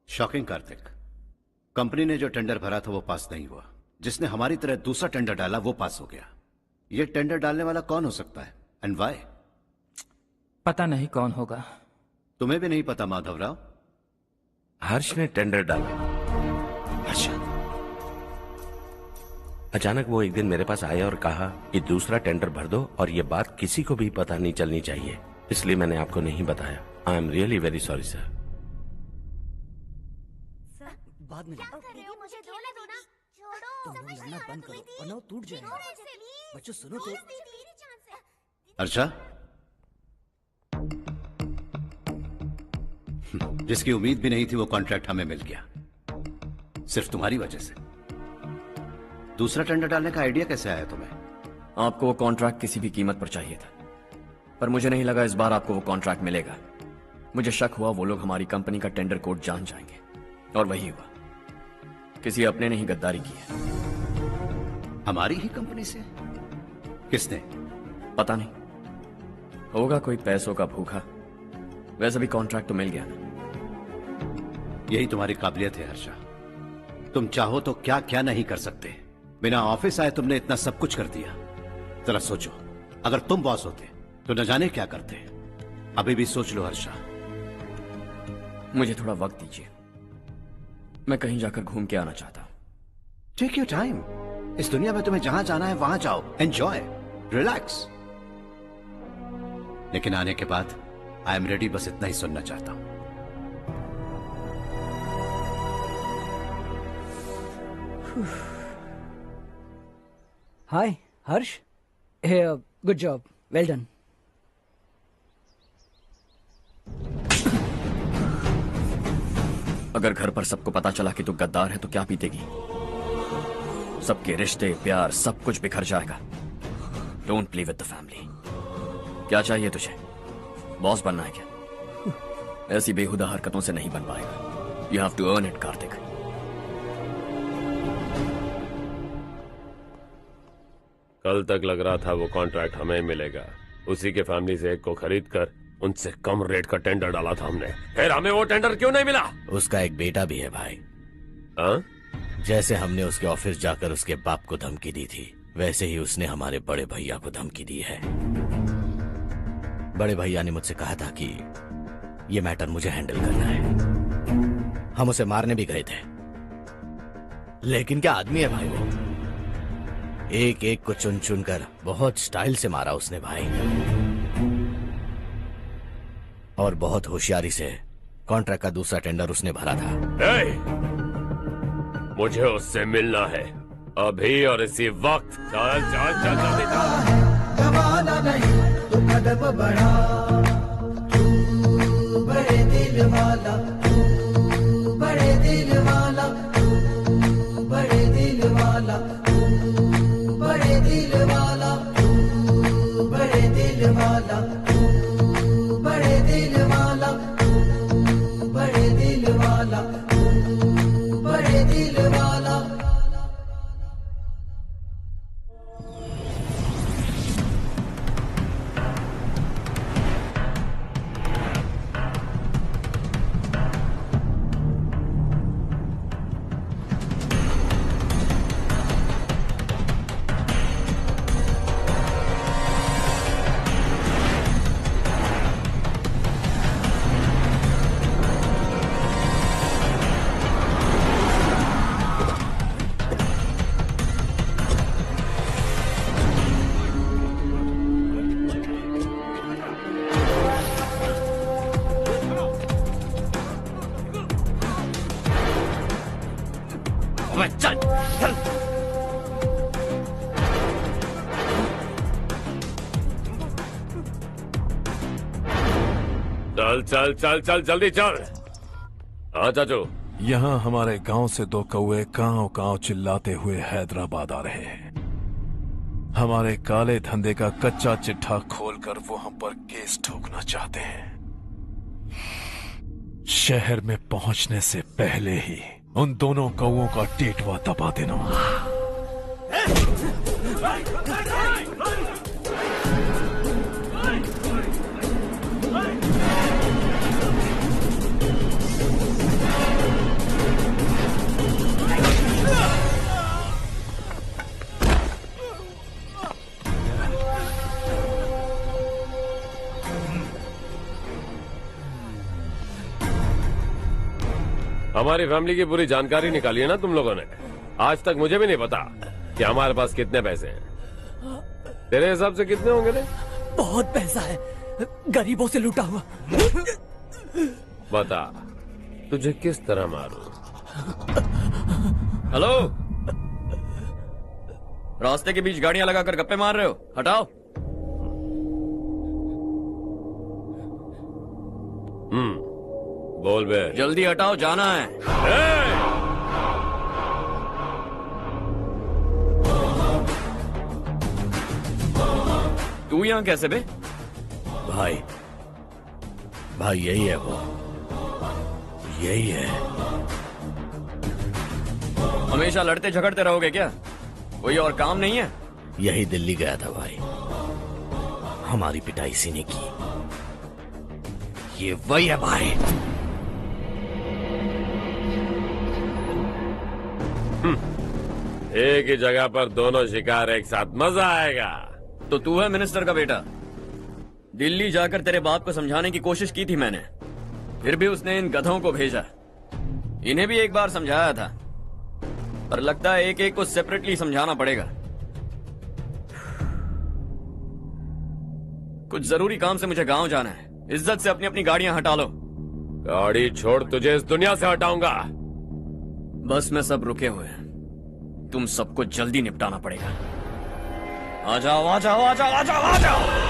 शॉकिंग कार्तिक, कंपनी ने जो टेंडर भरा था वो पास नहीं हुआ। जिसने हमारी तरह दूसरा टेंडर डाला वो पास हो गया। ये टेंडर डालने वाला कौन हो सकता है एंड व्हाई? पता नहीं कौन होगा। तुम्हें भी नहीं पता माधवराव? हर्ष ने टेंडर डाला। अच्छा। अचानक वो एक दिन मेरे पास आया और कहा कि दूसरा टेंडर भर दो और ये बात किसी को भी पता नहीं चलनी चाहिए। इसलिए मैंने आपको नहीं बताया। I am really very sorry sir. बाद में मुझे धोने दो ना। छोड़ो, तुम लड़ना बंद करो वरना वो टूट जाएगा। बच्चों सुनो तो। जिसकी उम्मीद भी नहीं थी वो कॉन्ट्रैक्ट हमें मिल गया, सिर्फ तुम्हारी वजह से। दूसरा टेंडर डालने का आइडिया कैसे आया तुम्हें? आपको वो कॉन्ट्रैक्ट किसी भी कीमत पर चाहिए था, पर मुझे नहीं लगा इस बार आपको वो कॉन्ट्रैक्ट मिलेगा। मुझे शक हुआ वो लोग हमारी कंपनी का टेंडर कोड जान जाएंगे, और वही हुआ। किसी अपने ने ही गद्दारी की है। हमारी ही कंपनी से? किसने? पता नहीं, होगा कोई पैसों का भूखा। वैसे भी कॉन्ट्रैक्ट तो मिल गया ना। यही तुम्हारी काबिलियत है हर्षा, तुम चाहो तो क्या क्या नहीं कर सकते। बिना ऑफिस आए तुमने इतना सब कुछ कर दिया। जरा सोचो, अगर तुम बॉस होते तो न जाने क्या करते। अभी भी सोच लो हर्षा। मुझे थोड़ा वक्त दीजिए, मैं कहीं जाकर घूम के आना चाहता हूं। Take your time. इस दुनिया में तुम्हें जहां जाना है वहां जाओ, एंजॉय, रिलैक्स। लेकिन आने के बाद आई एम रेडी, बस इतना ही सुनना चाहता हूं। हाय हर्ष, गुड जॉब, वेल डन। अगर घर पर सबको पता चला कि तू गद्दार है तो क्या बीतेगी? सबके रिश्ते, प्यार, सब कुछ बिखर जाएगा। Don't play with the family. क्या चाहिए तुझे? बॉस बनना है क्या? ऐसी बेहुदा हरकतों से नहीं बन पाएगा। You have to earn it Kartik. कल तक लग रहा था वो कॉन्ट्रैक्ट हमें मिलेगा, उसी के फैमिली से एक को खरीद कर उनसे कम रेट का टेंडर डाला था हमने, फिर हमें वो टेंडर क्यों नहीं मिला? उसका एक बेटा भी है भाई। हाँ? जैसे हमने उसके ऑफिस जाकर उसके बाप को धमकी दी थी, वैसे ही उसने हमारे बड़े भैया को धमकी दी है। बड़े भैया ने मुझसे कहा था कि ये मैटर मुझे हैंडल करना है। हम उसे मारने भी गए थे, लेकिन क्या आदमी है भाई वो। एक एक को चुन चुन कर बहुत स्टाइल से मारा उसने भाई, और बहुत होशियारी से कॉन्ट्रैक्ट का दूसरा टेंडर उसने भरा था। मुझे उससे मिलना है अभी और इसी वक्त। चल चल चल जल्दी चल। कमाना नहीं तो कदम बढ़ा, तू बड़े दिल वाला, तू बड़े दिल वाला, तू बड़े दिल वाला, तू बड़े दिल वाला, तू बड़े दिल वाला, तू बड़े दिल वाला, तू बड़े दिल वाला, तू बड़े दिल वाला। चल चल। चल चल चल चल जल्दी चल। हाँ चाचू। यहाँ हमारे गांव से दो कौवे कांव कांव चिल्लाते हुए हैदराबाद आ रहे हैं। हमारे काले धंधे का कच्चा चिट्ठा खोलकर वो हम पर केस ठोकना चाहते हैं। शहर में पहुंचने से पहले ही उन दोनों कौवों का टेटवा दबा देना। हमारी फैमिली की पूरी जानकारी निकाली है ना तुम लोगों ने। आज तक मुझे भी नहीं पता कि हमारे पास कितने पैसे हैं। तेरे हिसाब से कितने होंगे रे? बहुत पैसा है, गरीबों से लूटा हुआ। बता तुझे किस तरह मारूं? हेलो, रास्ते के बीच गाड़ियां लगाकर गप्पे मार रहे हो? हटाओ। बोल बे। जल्दी हटाओ, जाना है। तू यहाँ कैसे बे? भाई यही है वो, यही है। हमेशा लड़ते झगड़ते रहोगे क्या? कोई और काम नहीं है? यही दिल्ली गया था भाई, हमारी पिटाई इसी ने की। ये वही है भाई। एक ही जगह पर दोनों शिकार एक साथ, मजा आएगा। तो तू है मिनिस्टर का बेटा? दिल्ली जाकर तेरे बाप को समझाने की कोशिश की थी मैंने, फिर भी उसने इन गधों को भेजा। इन्हें भी एक बार समझाया था, पर लगता है एक एक को सेपरेटली समझाना पड़ेगा। कुछ जरूरी काम से मुझे गांव जाना है। इज्जत से अपनी अपनी गाड़ियां हटा लो। गाड़ी छोड़, तुझे इस दुनिया से हटाऊंगा। बस में सब रुके हुए हैं, तुम सबको जल्दी निपटाना पड़ेगा। आ जाओ आ जाओ आ जाओ आ जाओ आ जाओ।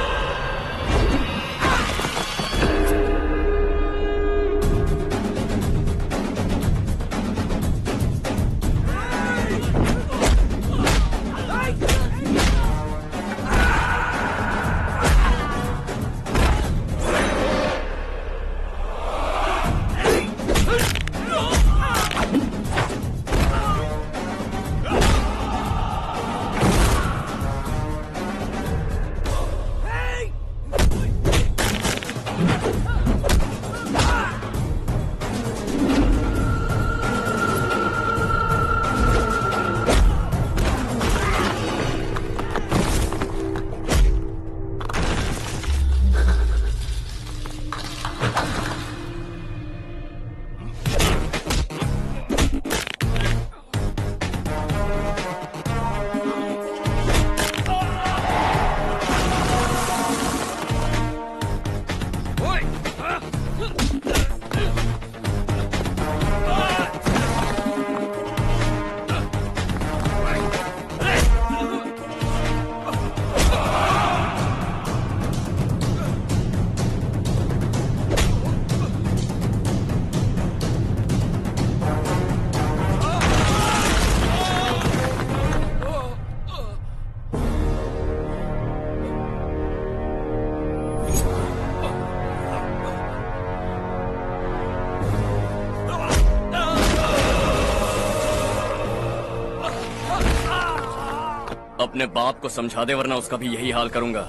अपने बाप को समझा दे, वरना उसका भी यही हाल करूंगा।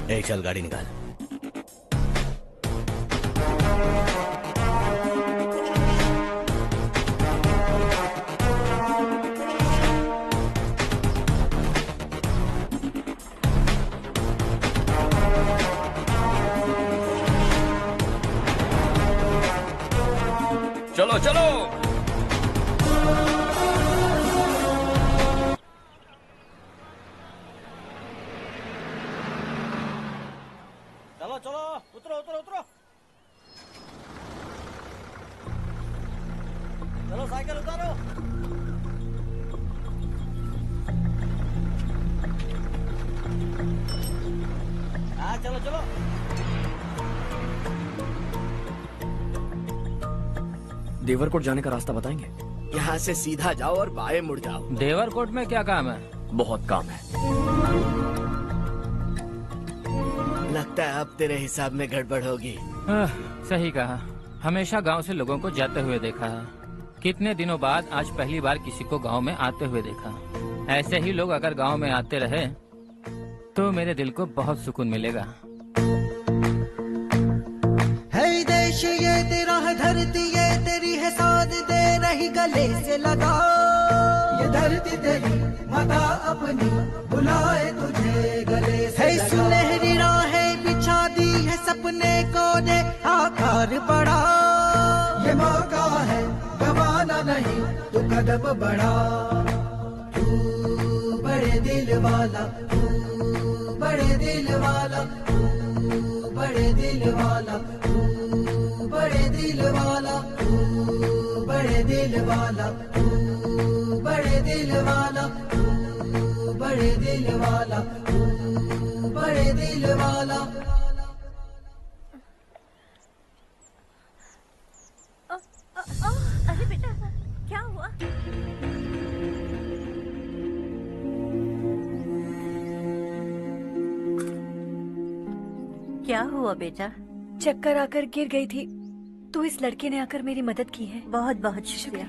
एक चल गाड़ी निकाल। चलो चलो। चलो चलो, उतरो उतरो उतरो। चलो साइकिल उतारो। हाँ चलो चलो। देवरकोट जाने का रास्ता बताएंगे? यहाँ से सीधा जाओ और बाएं मुड़ जाओ। देवरकोट में क्या काम है? बहुत काम है। लगता है अब तेरे हिसाब में गड़बड़ होगी। सही कहा। हमेशा गांव से लोगों को जाते हुए देखा है, कितने दिनों बाद आज पहली बार किसी को गांव में आते हुए देखा। ऐसे ही लोग अगर गांव में आते रहे तो मेरे दिल को बहुत सुकून मिलेगा। है देश ये तेरा है, धरती ये तेरी है, साथ दे रही गले से लगा। ये धरती तेरी माता अपनी बुलाए तुझे गले से लगा। सुनहरी राहें बिछा दी है, सपने को दे आकार बढ़ा। ये मौका है गवाना नहीं, तू कदम बढ़ा। तू बड़े दिल वाला, तू बड़े दिल वाला, तू बड़े दिल वाला, तू बड़े दिल वाला, तू बड़े दिल वाला, तू बड़े दिल वाला, तू बड़े दिल वाला, तू बड़े दिल वाला। अरे बेटा क्या हुआ? क्या हुआ बेटा? चक्कर आकर गिर गई थी तो इस लड़के ने आकर मेरी मदद की है। बहुत बहुत शुक्रिया।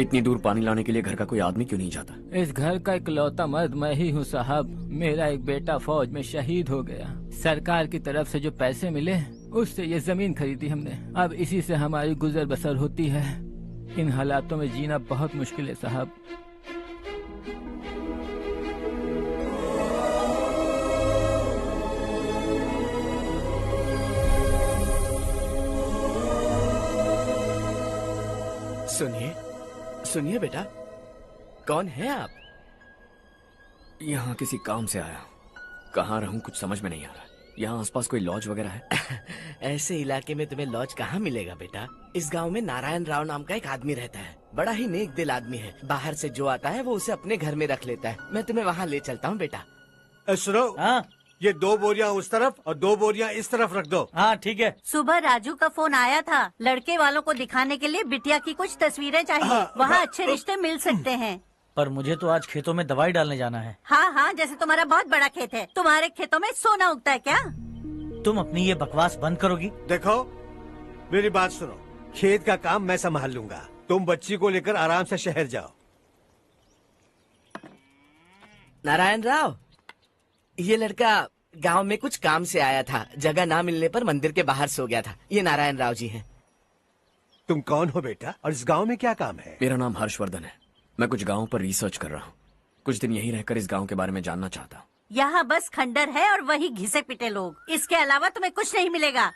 इतनी दूर पानी लाने के लिए घर का कोई आदमी क्यों नहीं जाता? इस घर का इकलौता मर्द मैं ही हूँ साहब। मेरा एक बेटा फौज में शहीद हो गया। सरकार की तरफ से जो पैसे मिले उससे ये जमीन खरीदी हमने। अब इसी से हमारी गुजर बसर होती है। इन हालातों में जीना बहुत मुश्किल है साहब। सुनिए सुनिए बेटा, कौन है आप? यहाँ किसी काम से आया। कहाँ रहूं कुछ समझ में नहीं आ रहा। यहाँ आसपास कोई लॉज वगैरह है? ऐसे इलाके में तुम्हें लॉज कहाँ मिलेगा बेटा? इस गांव में नारायण राव नाम का एक आदमी रहता है। बड़ा ही नेक दिल आदमी है। बाहर से जो आता है वो उसे अपने घर में रख लेता है। मैं तुम्हें वहाँ ले चलता हूँ बेटा। सुनो, ये 2 बोरियां उस तरफ और 2 बोरियां इस तरफ रख दो। हाँ ठीक है। सुबह राजू का फोन आया था। लड़के वालों को दिखाने के लिए बिटिया की कुछ तस्वीरें चाहिए। वहाँ अच्छे रिश्ते मिल सकते हैं। पर मुझे तो आज खेतों में दवाई डालने जाना है। हाँ हाँ, जैसे तुम्हारा बहुत बड़ा खेत है। तुम्हारे खेतों में सोना उगता है क्या? तुम अपनी ये बकवास बंद करोगी? देखो मेरी बात सुनो, खेत का काम मैं संभाल लूंगा। तुम बच्ची को लेकर आराम से शहर जाओ। नारायण राव, ये लड़का गांव में कुछ काम से आया था। जगह ना मिलने पर मंदिर के बाहर सो गया था। ये नारायण राव जी हैं। तुम कौन हो बेटा और इस गांव में क्या काम है? मेरा नाम हर्षवर्धन है। मैं कुछ गाँव पर रिसर्च कर रहा हूँ। कुछ दिन यहीं रहकर इस गाँव के बारे में जानना चाहता हूँ। यहाँ बस खंडर है और वही घिसे पिटे लोग। इसके अलावा तुम्हें कुछ नहीं मिलेगा।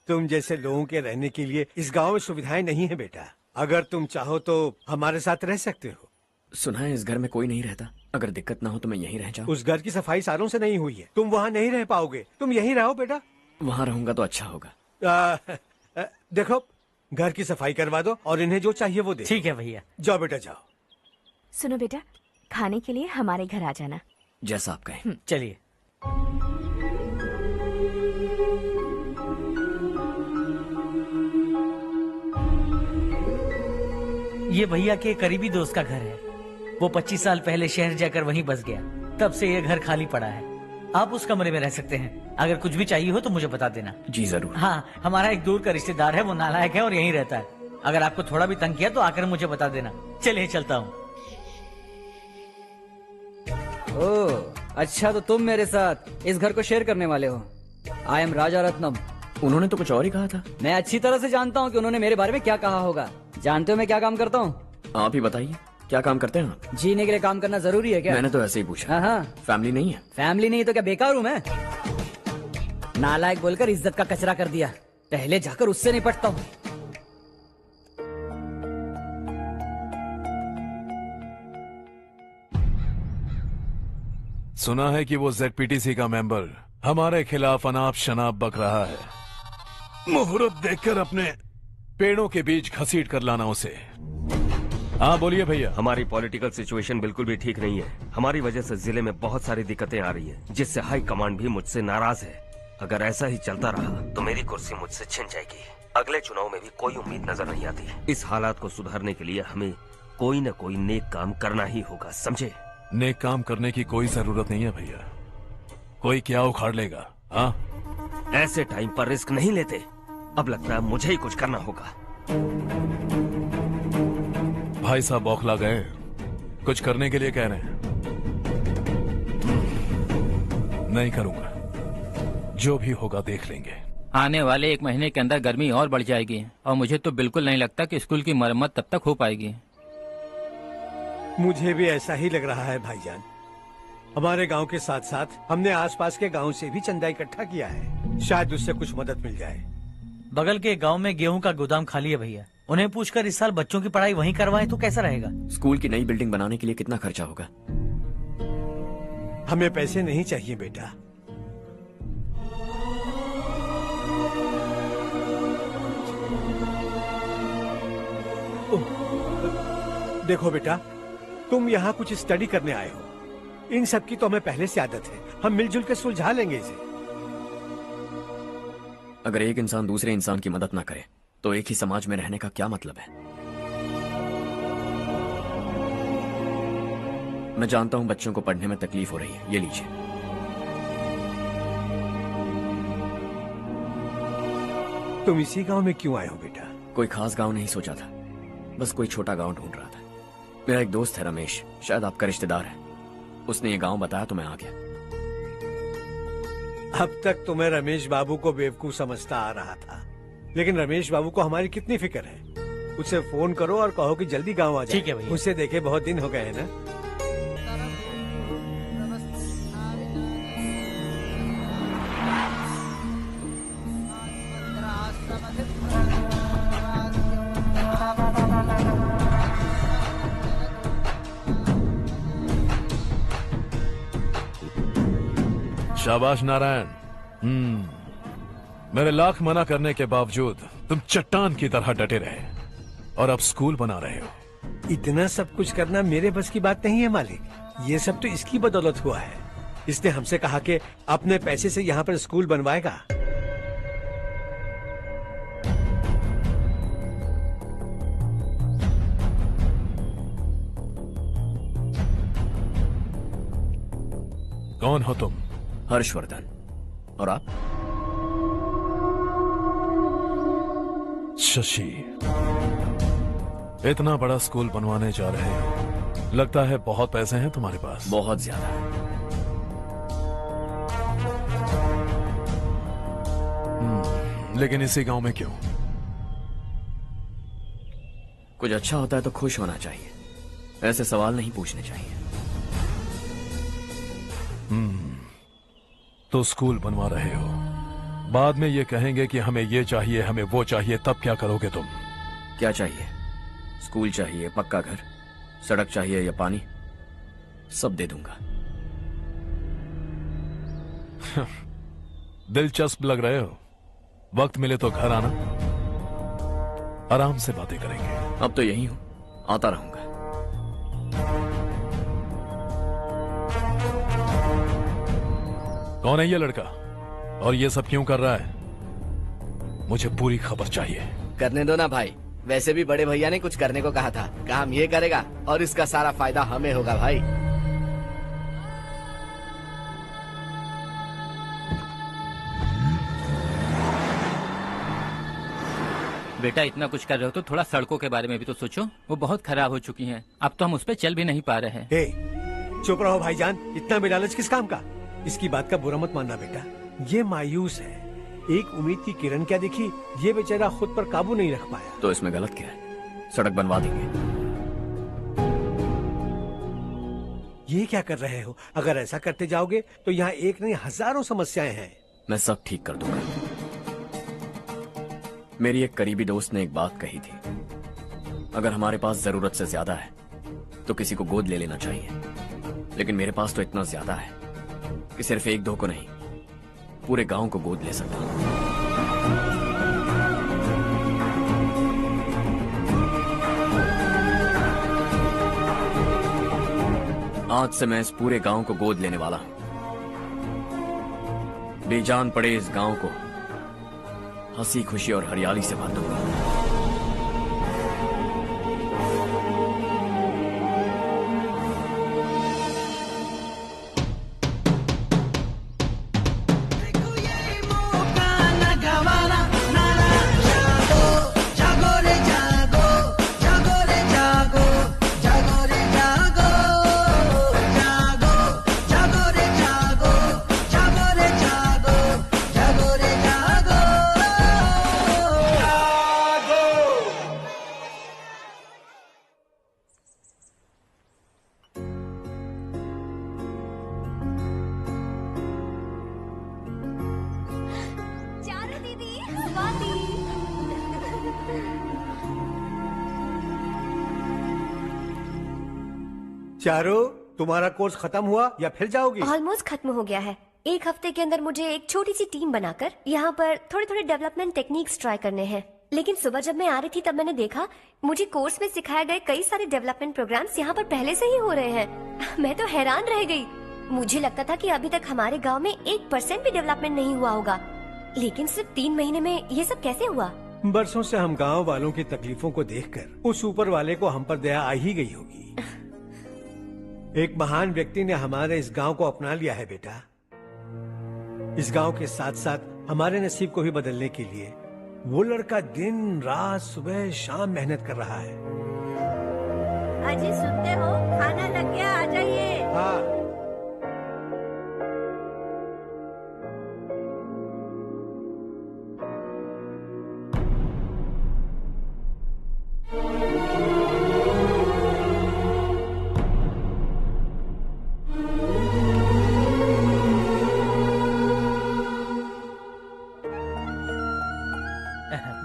तुम जैसे लोगों के रहने के लिए इस गांव में सुविधाएं नहीं है बेटा। अगर तुम चाहो तो हमारे साथ रह सकते हो। सुना है इस घर में कोई नहीं रहता। अगर दिक्कत ना हो तो मैं यहीं रह जाऊँ। उस घर की सफाई सालों से नहीं हुई है। तुम वहाँ नहीं रह पाओगे। तुम यहीं रहो बेटा। वहाँ रहूंगा तो अच्छा होगा। देखो, घर की सफाई करवा दो और इन्हें जो चाहिए वो दे। ठीक है भैया। जाओ बेटा जाओ। सुनो बेटा, खाने के लिए हमारे घर आ जाना। जैसा आप कहें। चलिए। ये भैया के करीबी दोस्त का घर है। वो 25 साल पहले शहर जाकर वहीं बस गया। तब से ये घर खाली पड़ा है। आप उस कमरे में रह सकते हैं। अगर कुछ भी चाहिए हो तो मुझे बता देना। जी जरूर। हाँ, हमारा एक दूर का रिश्तेदार है, वो नालायक है और यहीं रहता है। अगर आपको थोड़ा भी तंग किया तो आकर मुझे बता देना। चलिए चलता हूँ। ओह अच्छा, तो तुम मेरे साथ इस घर को शेयर करने वाले हो। आई एम राजा रत्नम। उन्होंने तो कुछ और ही कहा था। मैं अच्छी तरह से जानता हूँ कि उन्होंने मेरे बारे में क्या कहा होगा। जानते हो मैं क्या काम करता हूँ? आप ही बताइए, क्या काम करते हैं आप? जीने के लिए काम करना जरूरी है क्या? मैंने तो ऐसे ही पूछा। हाँ हाँ। फैमिली नहीं है? फैमिली नहीं तो क्या बेकार हूँ मैं? नालायक बोलकर इज्जत का कचरा कर दिया। पहले जाकर उससे निपटता हूँ। सुना है कि वो ZPTC का मेंबर हमारे खिलाफ अनाप शनाप बक रहा है। मुहूर्त देखकर अपने पेड़ों के बीच घसीट कर लाना उसे। हाँ बोलिए भैया। हमारी पॉलिटिकल सिचुएशन बिल्कुल भी ठीक नहीं है। हमारी वजह से जिले में बहुत सारी दिक्कतें आ रही है, जिससे हाई कमांड भी मुझसे नाराज है। अगर ऐसा ही चलता रहा तो मेरी कुर्सी मुझसे छिन जाएगी। अगले चुनाव में भी कोई उम्मीद नजर नहीं आती। इस हालात को सुधारने के लिए हमें कोई न कोई नेक काम करना ही होगा, समझे? नेक काम करने की कोई जरूरत नहीं है भैया। कोई क्या उखाड़ लेगा। हाँ, ऐसे टाइम पर रिस्क नहीं लेते। अब लगता है मुझे ही कुछ करना होगा। भाई साहब बौखला गए, कुछ करने के लिए कह रहे हैं। नहीं करूंगा, जो भी होगा देख लेंगे। आने वाले 1 महीने के अंदर गर्मी और बढ़ जाएगी और मुझे तो बिल्कुल नहीं लगता कि स्कूल की मरम्मत तब तक हो पाएगी। मुझे भी ऐसा ही लग रहा है भाईजान। हमारे गांव के साथ साथ हमने आसपास के गांव से भी चंदा इकट्ठा किया है। शायद उससे कुछ मदद मिल जाए। बगल के गांव में गेहूं का गोदाम खाली है भैया। उन्हें पूछकर इस साल बच्चों की पढ़ाई वहीं करवाएं तो कैसा रहेगा? स्कूल की नई बिल्डिंग बनाने के लिए कितना खर्चा होगा? हमें पैसे नहीं चाहिए बेटा। देखो बेटा, तुम यहाँ कुछ स्टडी करने आए हो, इन सब की तो हमें पहले से आदत है, हम मिलजुल के सुलझा लेंगे इसे। अगर एक इंसान दूसरे इंसान की मदद ना करे तो एक ही समाज में रहने का क्या मतलब है? मैं जानता हूं बच्चों को पढ़ने में तकलीफ हो रही है, ये लीजिए। तुम इसी गांव में क्यों आए हो बेटा? कोई खास गांव नहीं सोचा था, बस कोई छोटा गांव ढूंढ रहा था। मेरा एक दोस्त है रमेश, शायद आपका रिश्तेदार है, उसने ये गांव बताया तो मैं आ गया। अब तक तो मैं रमेश बाबू को बेवकूफ समझता आ रहा था, लेकिन रमेश बाबू को हमारी कितनी फिक्र है। उसे फोन करो और कहो कि जल्दी गांव आ जाए। ठीक है भैया। उसे देखे बहुत दिन हो गए हैं ना। शाबाश नारायण। मेरे लाख मना करने के बावजूद तुम चट्टान की तरह डटे रहे और अब स्कूल बना रहे हो। इतना सब कुछ करना मेरे बस की बात नहीं है मालिक, ये सब तो इसकी बदौलत हुआ है। इसने हमसे कहा कि अपने पैसे से यहाँ पर स्कूल बनवाएगा। कौन हो तुम? हर्षवर्धन। और आप? शशि। इतना बड़ा स्कूल बनवाने जा रहे हो, लगता है बहुत पैसे हैं तुम्हारे पास। बहुत ज्यादा। लेकिन इसी गांव में क्यों? कुछ अच्छा होता है तो खुश होना चाहिए, ऐसे सवाल नहीं पूछने चाहिए। तो स्कूल बनवा रहे हो, बाद में ये कहेंगे कि हमें ये चाहिए, हमें वो चाहिए, तब क्या करोगे तुम? क्या चाहिए? स्कूल चाहिए, पक्का घर, सड़क चाहिए या पानी, सब दे दूंगा। दिलचस्प लग रहे हो। वक्त मिले तो घर आना, आराम से बातें करेंगे। अब तो यही हूं, आता रहूंगा। कौन है ये लड़का और ये सब क्यों कर रहा है? मुझे पूरी खबर चाहिए। करने दो ना भाई, वैसे भी बड़े भैया ने कुछ करने को कहा था, काम ये करेगा और इसका सारा फायदा हमें होगा भाई। बेटा इतना कुछ कर रहे हो तो थोड़ा सड़कों के बारे में भी तो सोचो, वो बहुत खराब हो चुकी हैं। अब तो हम उस पर चल भी नहीं पा रहे हैं। चुप रहो भाईजान, इतना बेलालच किस काम का? इसकी बात का बुरा मत मानना बेटा, ये मायूस है। एक उम्मीद की किरण क्या दिखी, ये बेचारा खुद पर काबू नहीं रख पाया। तो इसमें गलत क्या है? सड़क बनवा देंगे। ये क्या कर रहे हो? अगर ऐसा करते जाओगे तो यहाँ एक नहीं हजारों समस्याएं हैं। मैं सब ठीक कर दूंगा। मेरी एक करीबी दोस्त ने एक बात कही थी, अगर हमारे पास जरूरत से ज्यादा है तो किसी को गोद ले लेना चाहिए, लेकिन मेरे पास तो इतना ज्यादा है कि सिर्फ एक दो को नहीं, पूरे गांव को गोद ले सकता हूं। आज से मैं इस पूरे गांव को गोद लेने वाला हूं। बेजान पड़े इस गांव को हंसी खुशी और हरियाली से भर दूंगा। चारो, तुम्हारा कोर्स खत्म हुआ या फिर जाओगी? ऑलमोस्ट खत्म हो गया है। एक हफ्ते के अंदर मुझे एक छोटी सी टीम बनाकर यहाँ पर थोड़े थोड़े डेवलपमेंट टेक्निक्स ट्राई करने हैं। लेकिन सुबह जब मैं आ रही थी तब मैंने देखा मुझे कोर्स में सिखाए गए कई सारे डेवलपमेंट प्रोग्राम्स यहाँ पर पहले से ही हो रहे हैं। मैं तो हैरान रह गई। मुझे लगता था कि अभी तक हमारे गांव में 1% भी डेवलपमेंट नहीं हुआ होगा, लेकिन सिर्फ 3 महीने में ये सब कैसे हुआ? बरसों से हम गांव वालों की तकलीफों को देखकर उस ऊपर वाले को हम पर दया आ ही गई होगी। एक महान व्यक्ति ने हमारे इस गांव को अपना लिया है बेटा। इस गांव के साथ साथ हमारे नसीब को भी बदलने के लिए वो लड़का दिन रात सुबह शाम मेहनत कर रहा है। अजी सुनते हो, खाना लग गया, आ जाइए। हाँ।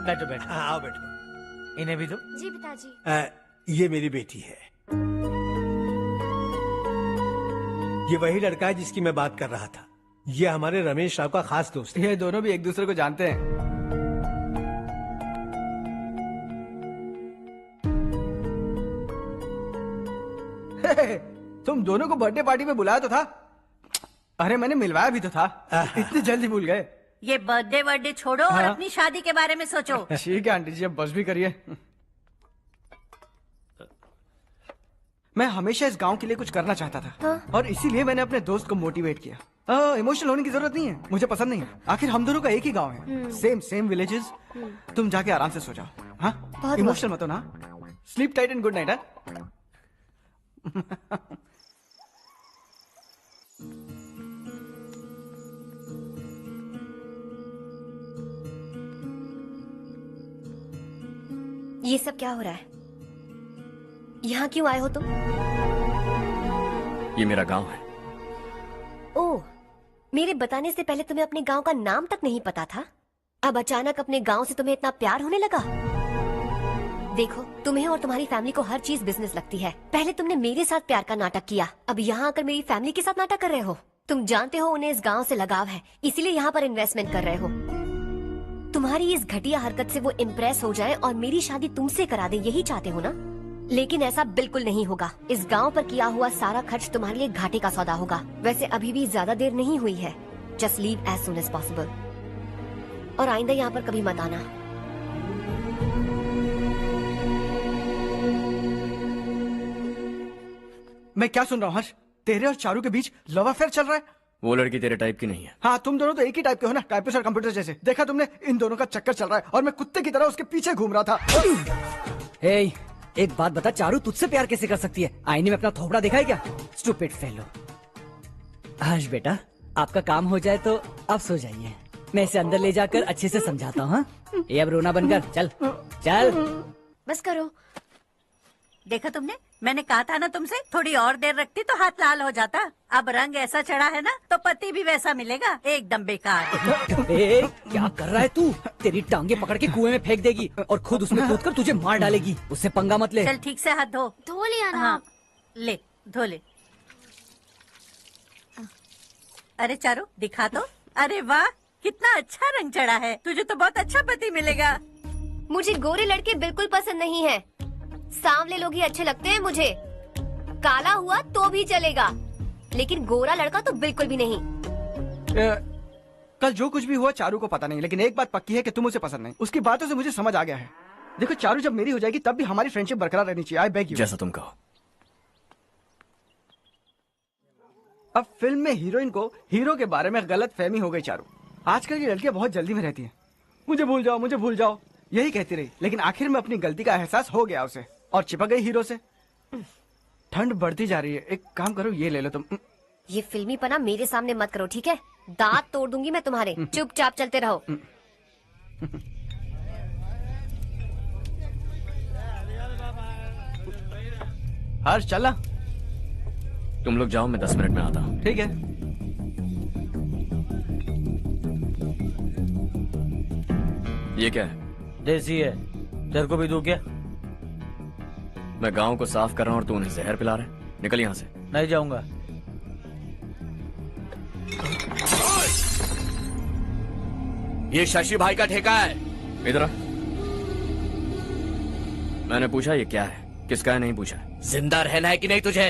बैठो बैठो। आओ बैठो। इन्हें भी दो। जी पिताजी। ये मेरी बेटी है। ये वही लड़का है जिसकी मैं बात कर रहा था। ये हमारे रमेश राव का खास दोस्त है। ये दोनों भी एक दूसरे को जानते हैं। तुम दोनों को बर्थडे पार्टी में बुलाया तो था। अरे मैंने मिलवाया भी तो था। इतनी जल्दी भूल गए। ये बर्थडे छोड़ो और हाँ? अपनी शादी के बारे में सोचो। ठीक है आंटी जी, अब बस भी करिए। मैं हमेशा इस गांव के लिए कुछ करना चाहता था। हाँ? और इसीलिए मैंने अपने दोस्त को मोटिवेट किया। इमोशनल होने की जरूरत नहीं है, मुझे पसंद नहीं है। आखिर हम दोनों का एक ही गांव है, सेम विलेजेस। तुम जाके आराम से सो जाओ। हाँ, इमोशनल मत हो ना। Sleep tight and good night. ये सब क्या हो रहा है? यहाँ क्यों आए हो तुम? ये मेरा गांव है। ओह, मेरे बताने से पहले तुम्हें अपने गांव का नाम तक नहीं पता था? अब अचानक अपने गांव से तुम्हें इतना प्यार होने लगा? देखो, तुम्हें और तुम्हारी फैमिली को हर चीज बिजनेस लगती है। पहले तुमने मेरे साथ प्यार का नाटक किया, अब यहाँ आकर मेरी फैमिली के साथ नाटक कर रहे हो। तुम जानते हो उन्हें इस गांव से लगाव है, इसीलिए यहाँ पर इन्वेस्टमेंट कर रहे हो। तुम्हारी इस घटिया हरकत से वो इम्प्रेस हो जाए और मेरी शादी तुमसे करा दे, यही चाहते हो ना? लेकिन ऐसा बिल्कुल नहीं होगा। इस गांव पर किया हुआ सारा खर्च तुम्हारे लिए घाटे का सौदा होगा। वैसे अभी भी ज्यादा देर नहीं हुई है। Just leave as soon as possible और आइंदा यहाँ पर कभी मत आना। मैं क्या सुन रहा हूँ हर्ष? तेरे और चारू के बीच लव अफेयर चल रहा है? वो लड़की तेरे टाइप की नहीं है। हाँ, तुम दोनों तो एक ही टाइप के हो ना, टाइपिस्ट और कंप्यूटर जैसे। देखा तुमने, इन दोनों का चक्कर चल रहा है और मैं कुत्ते की तरह उसके पीछे घूम रहा था। हे, एक बात बता, चारू तुझसे प्यार कैसे कर सकती है? आईने में अपना थोपड़ा दिखा है क्या? Stupid fellow. हर्ष बेटा, आपका काम हो जाए तो आप सो जाइए। मैं इसे अंदर ले जाकर अच्छे से समझाता हूँ। ये अब रोना बनकर चल चल। बस करो। देखा तुमने, मैंने कहा था ना तुमसे, थोड़ी और देर रखती तो हाथ लाल हो जाता। अब रंग ऐसा चढ़ा है ना तो पति भी वैसा मिलेगा। एकदम बेकार। ए, क्या कर रहा है तू? तेरी टांगे पकड़ के कुएं में फेंक देगी और खुद उसमें कूदकर तुझे मार डालेगी। उससे पंगा मत ले। चल ठीक से हाथ धो। धो लिया ना। हाँ, ले धो ले। अरे चारू दिखा तो। अरे वाह, कितना अच्छा रंग चढ़ा है। तुझे तो बहुत अच्छा पति मिलेगा। मुझे गोरे लड़के बिल्कुल पसंद नहीं है। सांवले लोग ही अच्छे लगते हैं मुझे। काला हुआ तो भी चलेगा, लेकिन गोरा लड़का तो बिल्कुल भी नहीं। कल जो कुछ भी हुआ चारू को पता नहीं, लेकिन एक बात पक्की है कि तुम उसे पसंद नहीं। उसकी बातों से मुझे समझ आ गया है। देखो चारू जब मेरी हो जाएगी तब भी हमारी फ्रेंडशिप बरकरार रहनी चाहिए। I beg you. जैसा तुम कहो। अब फिल्म में हीरोइन को हीरो के बारे में गलत फहमी हो गई चारू। आजकल की लड़कियां बहुत जल्दी में रहती हैं। मुझे भूल जाओ, मुझे भूल जाओ, यही कहती रही। लेकिन आखिर में अपनी गलती का एहसास हो गया उसे और चिपक गई हीरो से। ठंड बढ़ती जा रही है, एक काम करो, ये ले लो तुम। ये फिल्मी पना मेरे सामने मत करो, ठीक है? दांत तोड़ दूंगी मैं तुम्हारे। चुपचाप चलते रहो। हर्ष चला। तुम लोग जाओ, मैं 10 मिनट में आता हूँ। ठीक है। ये क्या है? देसी है। तेरे को भी दूं क्या? मैं गांव को साफ कर रहा हूँ और तू उन्हें जहर पिला रहा है। निकल यहाँ से। नहीं जाऊंगा। ये शशि भाई का ठेका है। इधर आ। मैंने पूछा ये क्या है, किसका है नहीं पूछा। जिंदा रहना है कि नहीं तुझे?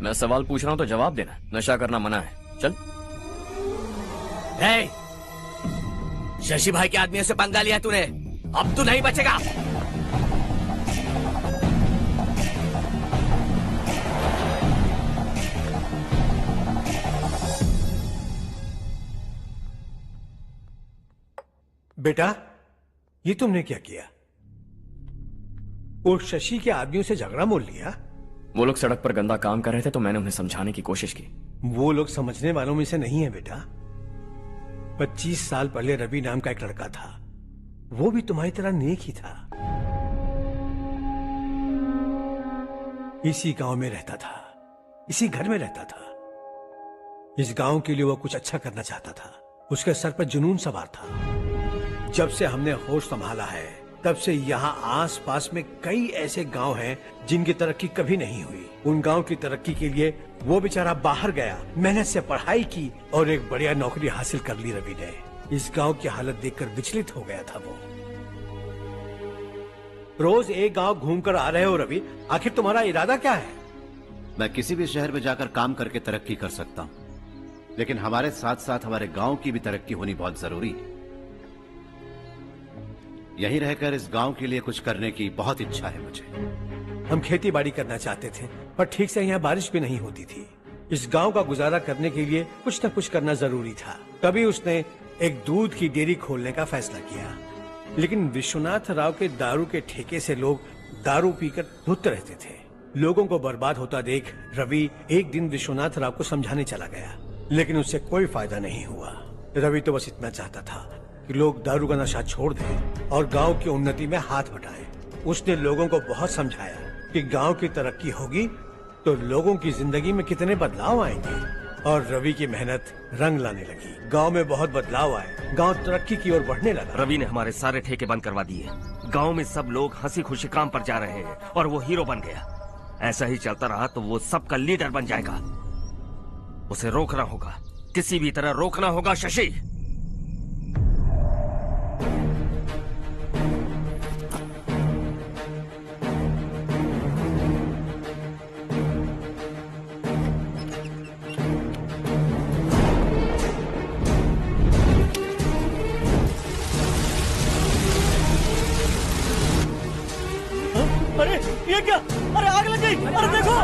मैं सवाल पूछ रहा हूँ तो जवाब देना। नशा करना मना है, चल। हे, शशि भाई के आदमियों से पंगा लिया तूने, अब तू नहीं बचेगा। बेटा, ये तुमने क्या किया? वो शशि के आदमियों से झगड़ा मोल लिया? वो लोग सड़क पर गंदा काम कर रहे थे तो मैंने उन्हें समझाने की कोशिश की। वो लोग समझने वालों में से नहीं है बेटा। 25 साल पहले रवि नाम का एक लड़का था, वो भी तुम्हारी तरह नेक ही था। इसी गांव में रहता था, इसी घर में रहता था। इस गांव के लिए वो कुछ अच्छा करना चाहता था। उसके सर पर जुनून सवार था। जब से हमने होश संभाला है तब से यहाँ आस पास में कई ऐसे गांव हैं जिनकी तरक्की कभी नहीं हुई। उन गांव की तरक्की के लिए वो बेचारा बाहर गया, मेहनत से पढ़ाई की और एक बढ़िया नौकरी हासिल कर ली रवि ने। इस गांव की हालत देखकर विचलित हो गया था वो। रोज एक गांव घूमकर आ रहे हो रवि, आखिर तुम्हारा इरादा क्या है? मैं किसी भी शहर में जाकर काम करके तरक्की कर सकता हूँ, लेकिन हमारे साथ साथ हमारे गांव की भी तरक्की होनी बहुत जरूरी है। यहीं रहकर इस गांव के लिए कुछ करने की बहुत इच्छा है मुझे। हम खेती बाड़ी करना चाहते थे, पर ठीक से यहाँ बारिश भी नहीं होती थी। इस गांव का गुजारा करने के लिए कुछ न कुछ करना जरूरी था। तभी उसने एक दूध की डेयरी खोलने का फैसला किया। लेकिन विश्वनाथ राव के दारू के ठेके से लोग दारू पीकर धुत रहते थे। लोगों को बर्बाद होता देख रवि एक दिन विश्वनाथ राव को समझाने चला गया, लेकिन उससे कोई फायदा नहीं हुआ। रवि तो बस इतना चाहता था कि लोग दारू का नशा छोड़ दें और गांव की उन्नति में हाथ बटाएं। उसने लोगों को बहुत समझाया कि गांव की तरक्की होगी तो लोगों की जिंदगी में कितने बदलाव आएंगे, और रवि की मेहनत रंग लाने लगी। गांव में बहुत बदलाव आए, गांव तरक्की की ओर बढ़ने लगा। रवि ने हमारे सारे ठेके बंद करवा दिए। गांव में सब लोग हंसी खुशी काम पर जा रहे हैं और वो हीरो बन गया। ऐसा ही चलता रहा तो वो सबका लीडर बन जाएगा। उसे रोकना होगा, किसी भी तरह रोकना होगा शशि। अरे ये क्या? अरे आग लग गई! अरे देखो!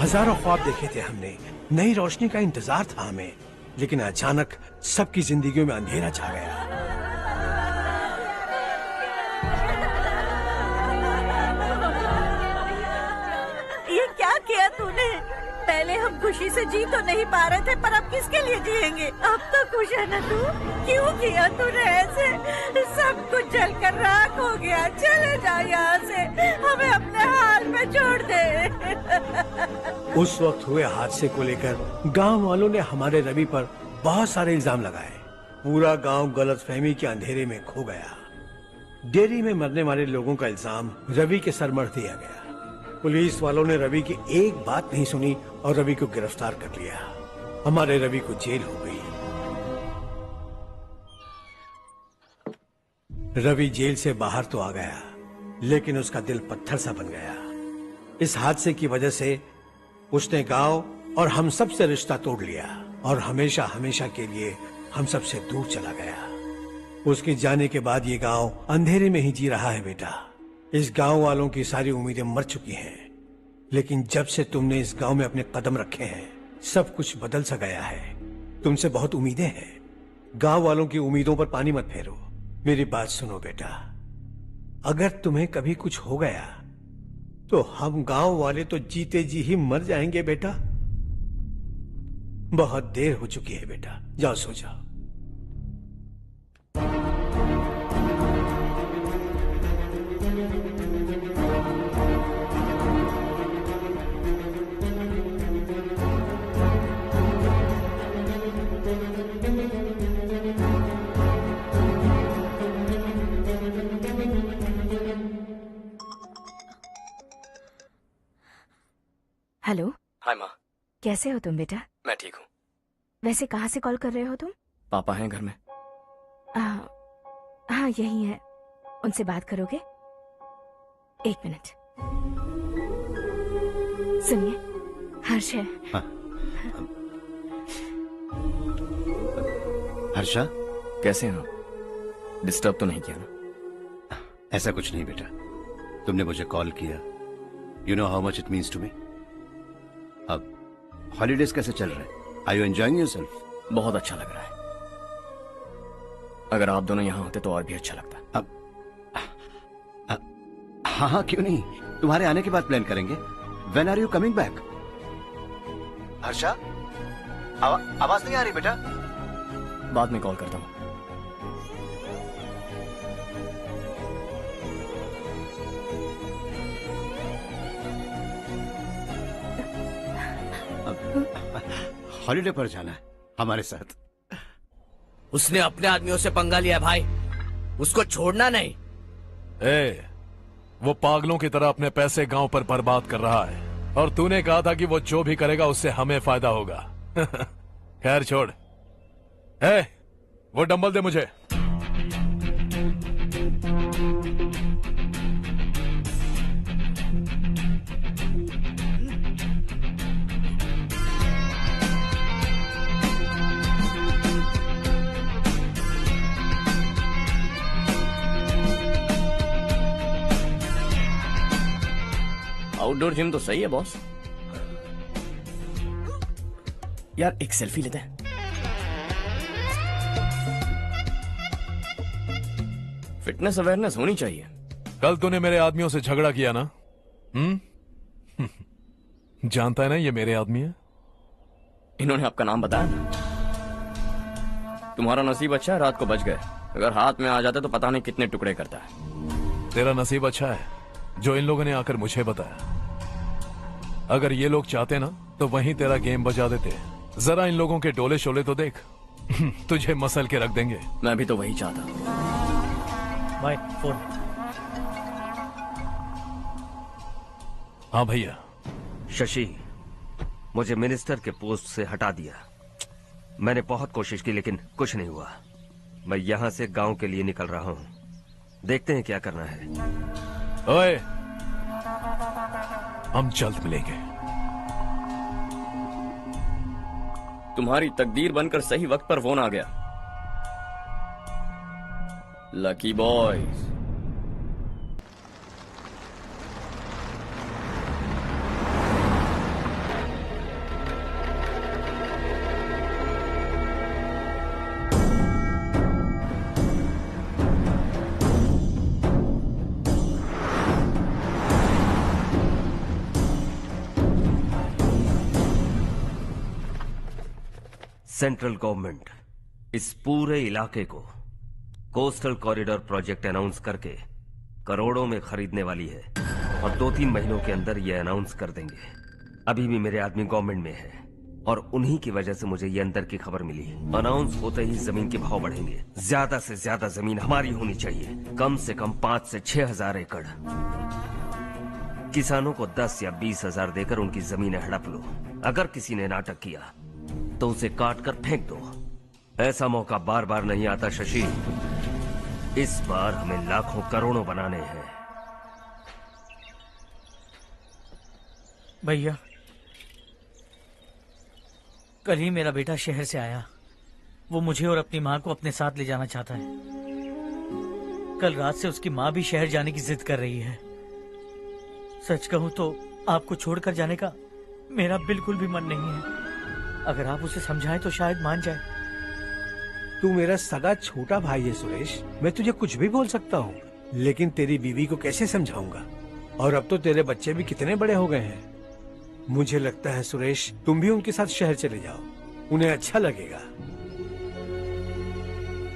हजारों ख्वाब देखे थे हमने, नई रोशनी का इंतजार था हमें, लेकिन अचानक सबकी जिंदगियों में अंधेरा छा गया। ये क्या किया तूने? पहले हम खुशी से जी तो नहीं पा रहे थे, पर अब किसके लिए जिएंगे? अब तो खुश है ना तू? क्यों किया तूने ऐसे? सब कुछ जलकर राख हो गया। चले जा यहाँ से, हमें अपने हाल में छोड़ दे। उस वक्त हुए हादसे को लेकर गांव वालों ने हमारे रवि पर बहुत सारे इल्जाम लगाए। पूरा गांव गलतफहमी के अंधेरे में खो गया। डेयरी में मरने वाले लोगों का इल्जाम रवि के सर मढ़ दिया गया। पुलिस वालों ने रवि की एक बात नहीं सुनी और रवि को गिरफ्तार कर लिया। हमारे रवि को जेल हो गई। रवि जेल से बाहर तो आ गया, लेकिन उसका दिल पत्थर सा बन गया। इस हादसे की वजह से उसने गांव और हम सब से रिश्ता तोड़ लिया और हमेशा हमेशा के लिए हम सब से दूर चला गया। उसके जाने के बाद ये गांव अंधेरे में ही जी रहा है बेटा। इस गांव वालों की सारी उम्मीदें मर चुकी हैं, लेकिन जब से तुमने इस गांव में अपने कदम रखे हैं सब कुछ बदल सा गया है। तुमसे बहुत उम्मीदें हैं। गांव वालों की उम्मीदों पर पानी मत फेरो। मेरी बात सुनो बेटा, अगर तुम्हें कभी कुछ हो गया तो हम गांव वाले तो जीते जी ही मर जाएंगे बेटा। बहुत देर हो चुकी है बेटा, जाओ सो जाओ। हेलो। हाय माँ। कैसे हो तुम बेटा? मैं ठीक हूँ। वैसे कहाँ से कॉल कर रहे हो तुम? पापा हैं घर में। हाँ यही है, उनसे बात करोगे? 1 मिनट। सुनिए, हर्ष है। हाँ। हर्षा, कैसे हैं आप? डिस्टर्ब तो नहीं किया ना? ऐसा कुछ नहीं बेटा, तुमने मुझे कॉल किया। You know how much it means to me. अब हॉलीडेज कैसे चल रहे हैं? Are you enjoying yourself? बहुत अच्छा लग रहा है। अगर आप दोनों यहाँ होते तो और भी अच्छा लगता। हाँ हाँ, क्यों नहीं, तुम्हारे आने के बाद प्लान करेंगे। When are you coming back? Harsha, आवाज नहीं आ रही बेटा। बाद में कॉल करता हूँ। हॉलीडे पर जाना है हमारे साथ। उसने अपने आदमियों से पंगा लिया भाई, उसको छोड़ना नहीं। वो पागलों की तरह अपने पैसे गांव पर बर्बाद कर रहा है, और तूने कहा था कि वो जो भी करेगा उससे हमें फायदा होगा। खैर छोड़। वो डंबल दे मुझे। आउटडोर जिम तो सही है बॉस। यार एक सेल्फी लेते हैं। फिटनेस अवेयरनेस होनी चाहिए। कल तूने मेरे आदमियों से झगड़ा किया ना? जानता है ना ये मेरे आदमी है। इन्होंने आपका नाम बताया ना? तुम्हारा नसीब अच्छा है, रात को बच गए। अगर हाथ में आ जाते तो पता नहीं कितने टुकड़े करता है। तेरा नसीब अच्छा है जो इन लोगों ने आकर मुझे बताया। अगर ये लोग चाहते ना तो वहीं तेरा गेम बजा देते। जरा इन लोगों के डोले शोले तो देख। तुझे मसल के रख देंगे। मैं भी तो वही चाहता। भाई फोन। हाँ भैया। शशि, मुझे मिनिस्टर के पोस्ट से हटा दिया। मैंने बहुत कोशिश की लेकिन कुछ नहीं हुआ। मैं यहाँ से गांव के लिए निकल रहा हूँ। देखते हैं क्या करना है। ओए, हम जल्द मिलेंगे। तुम्हारी तकदीर बनकर सही वक्त पर फोन आ गया। Lucky boys. सेंट्रल गवर्नमेंट इस पूरे इलाके को कोस्टल कॉरिडोर प्रोजेक्ट अनाउंस करके करोड़ों में खरीदने वाली है, और 2-3 महीनों के अंदर ये अनाउंस कर देंगे। अभी भी मेरे आदमी गवर्नमेंट में है और उन्हीं की वजह से मुझे ये अंदर की खबर मिली। अनाउंस होते ही जमीन के भाव बढ़ेंगे। ज्यादा से ज्यादा जमीन हमारी होनी चाहिए, कम से कम 5 से 6 हजार एकड़। किसानों को 10 या 20 हजार देकर उनकी जमीनें हड़प लो। अगर किसी ने नाटक किया तो उसे काट कर फेंक दो। ऐसा मौका बार बार नहीं आता शशि। इस बार हमें लाखों करोड़ों बनाने हैं। भैया, कल ही मेरा बेटा शहर से आया। वो मुझे और अपनी माँ को अपने साथ ले जाना चाहता है। कल रात से उसकी माँ भी शहर जाने की जिद कर रही है। सच कहूँ तो आपको छोड़कर जाने का मेरा बिल्कुल भी मन नहीं है। अगर आप उसे समझाएं तो शायद मान जाए। तू मेरा सगा छोटा भाई है सुरेश, मैं तुझे कुछ भी बोल सकता हूँ, लेकिन तेरी बीवी को कैसे समझाऊंगा? और अब तो तेरे बच्चे भी कितने बड़े हो गए हैं। मुझे लगता है सुरेश, तुम भी उनके साथ शहर चले जाओ, उन्हें अच्छा लगेगा।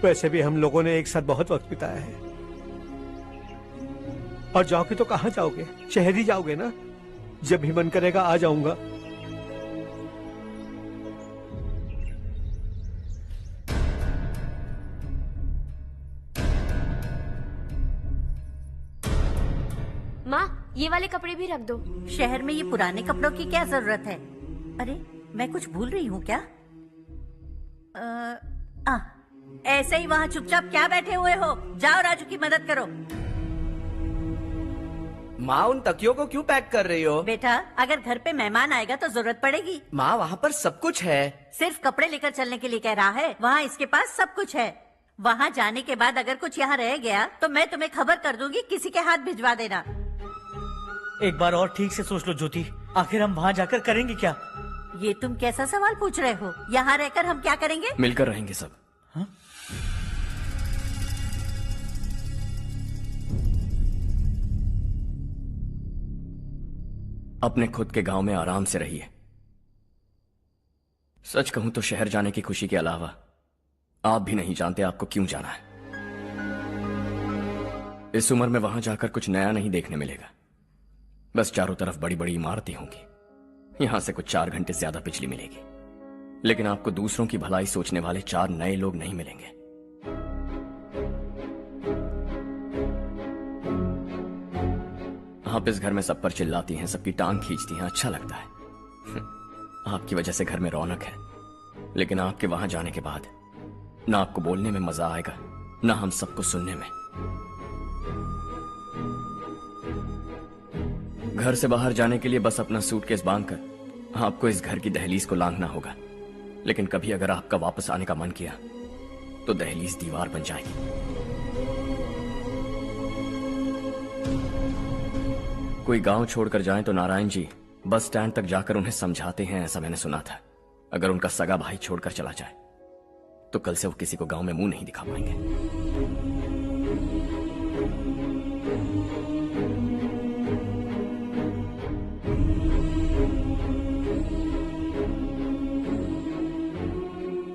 वैसे भी हम लोगों ने एक साथ बहुत वक्त बिताया है। और जाओगे तो कहाँ जाओगे? शहर ही जाओगे ना? जब भी मन करेगा आ जाऊंगा। माँ, ये वाले कपड़े भी रख दो। शहर में ये पुराने कपड़ों की क्या जरूरत है? अरे, मैं कुछ भूल रही हूँ क्या? ऐसे ही वहाँ चुपचाप क्या बैठे हुए हो? जाओ राजू की मदद करो। माँ उन तकियों को क्यों पैक कर रही हो? बेटा अगर घर पे मेहमान आएगा तो जरूरत पड़ेगी। माँ वहाँ पर सब कुछ है। सिर्फ कपड़े लेकर चलने के लिए कह रहा है, वहाँ इसके पास सब कुछ है। वहाँ जाने के बाद अगर कुछ यहाँ रह गया तो मैं तुम्हें खबर कर दूंगी, किसी के हाथ भिजवा देना। एक बार और ठीक से सोच लो ज्योति, आखिर हम वहाँ जाकर करेंगे क्या? ये तुम कैसा सवाल पूछ रहे हो? यहाँ रहकर हम क्या करेंगे? मिलकर रहेंगे सब। हाँ? अपने खुद के गांव में आराम से रहिए। सच कहूं तो शहर जाने की खुशी के अलावा आप भी नहीं जानते आपको क्यों जाना है। इस उम्र में वहां जाकर कुछ नया नहीं देखने मिलेगा। बस चारों तरफ बड़ी बड़ी इमारतें होंगी, यहां से कुछ 4 घंटे ज्यादा बिजली मिलेगी, लेकिन आपको दूसरों की भलाई सोचने वाले 4 नए लोग नहीं मिलेंगे। आप इस घर में सब पर चिल्लाती हैं, सबकी टांग खींचती हैं, अच्छा लगता है। आपकी वजह से घर में रौनक है, लेकिन आपके वहां जाने के बाद ना आपको बोलने में मजा आएगा, ना हम सबको सुनने में। घर से बाहर जाने के लिए बस अपना सूटकेस बांधकर आपको इस घर की दहलीज को लांघना होगा, लेकिन कभी अगर आपका वापस आने का मन किया तो दहलीज दीवार बन जाएगी। कोई गांव छोड़कर जाएं तो नारायण जी बस स्टैंड तक जाकर उन्हें समझाते हैं, ऐसा मैंने सुना था। अगर उनका सगा भाई छोड़कर चला जाए तो कल से वो किसी को गांव में मुंह नहीं दिखा पाएंगे।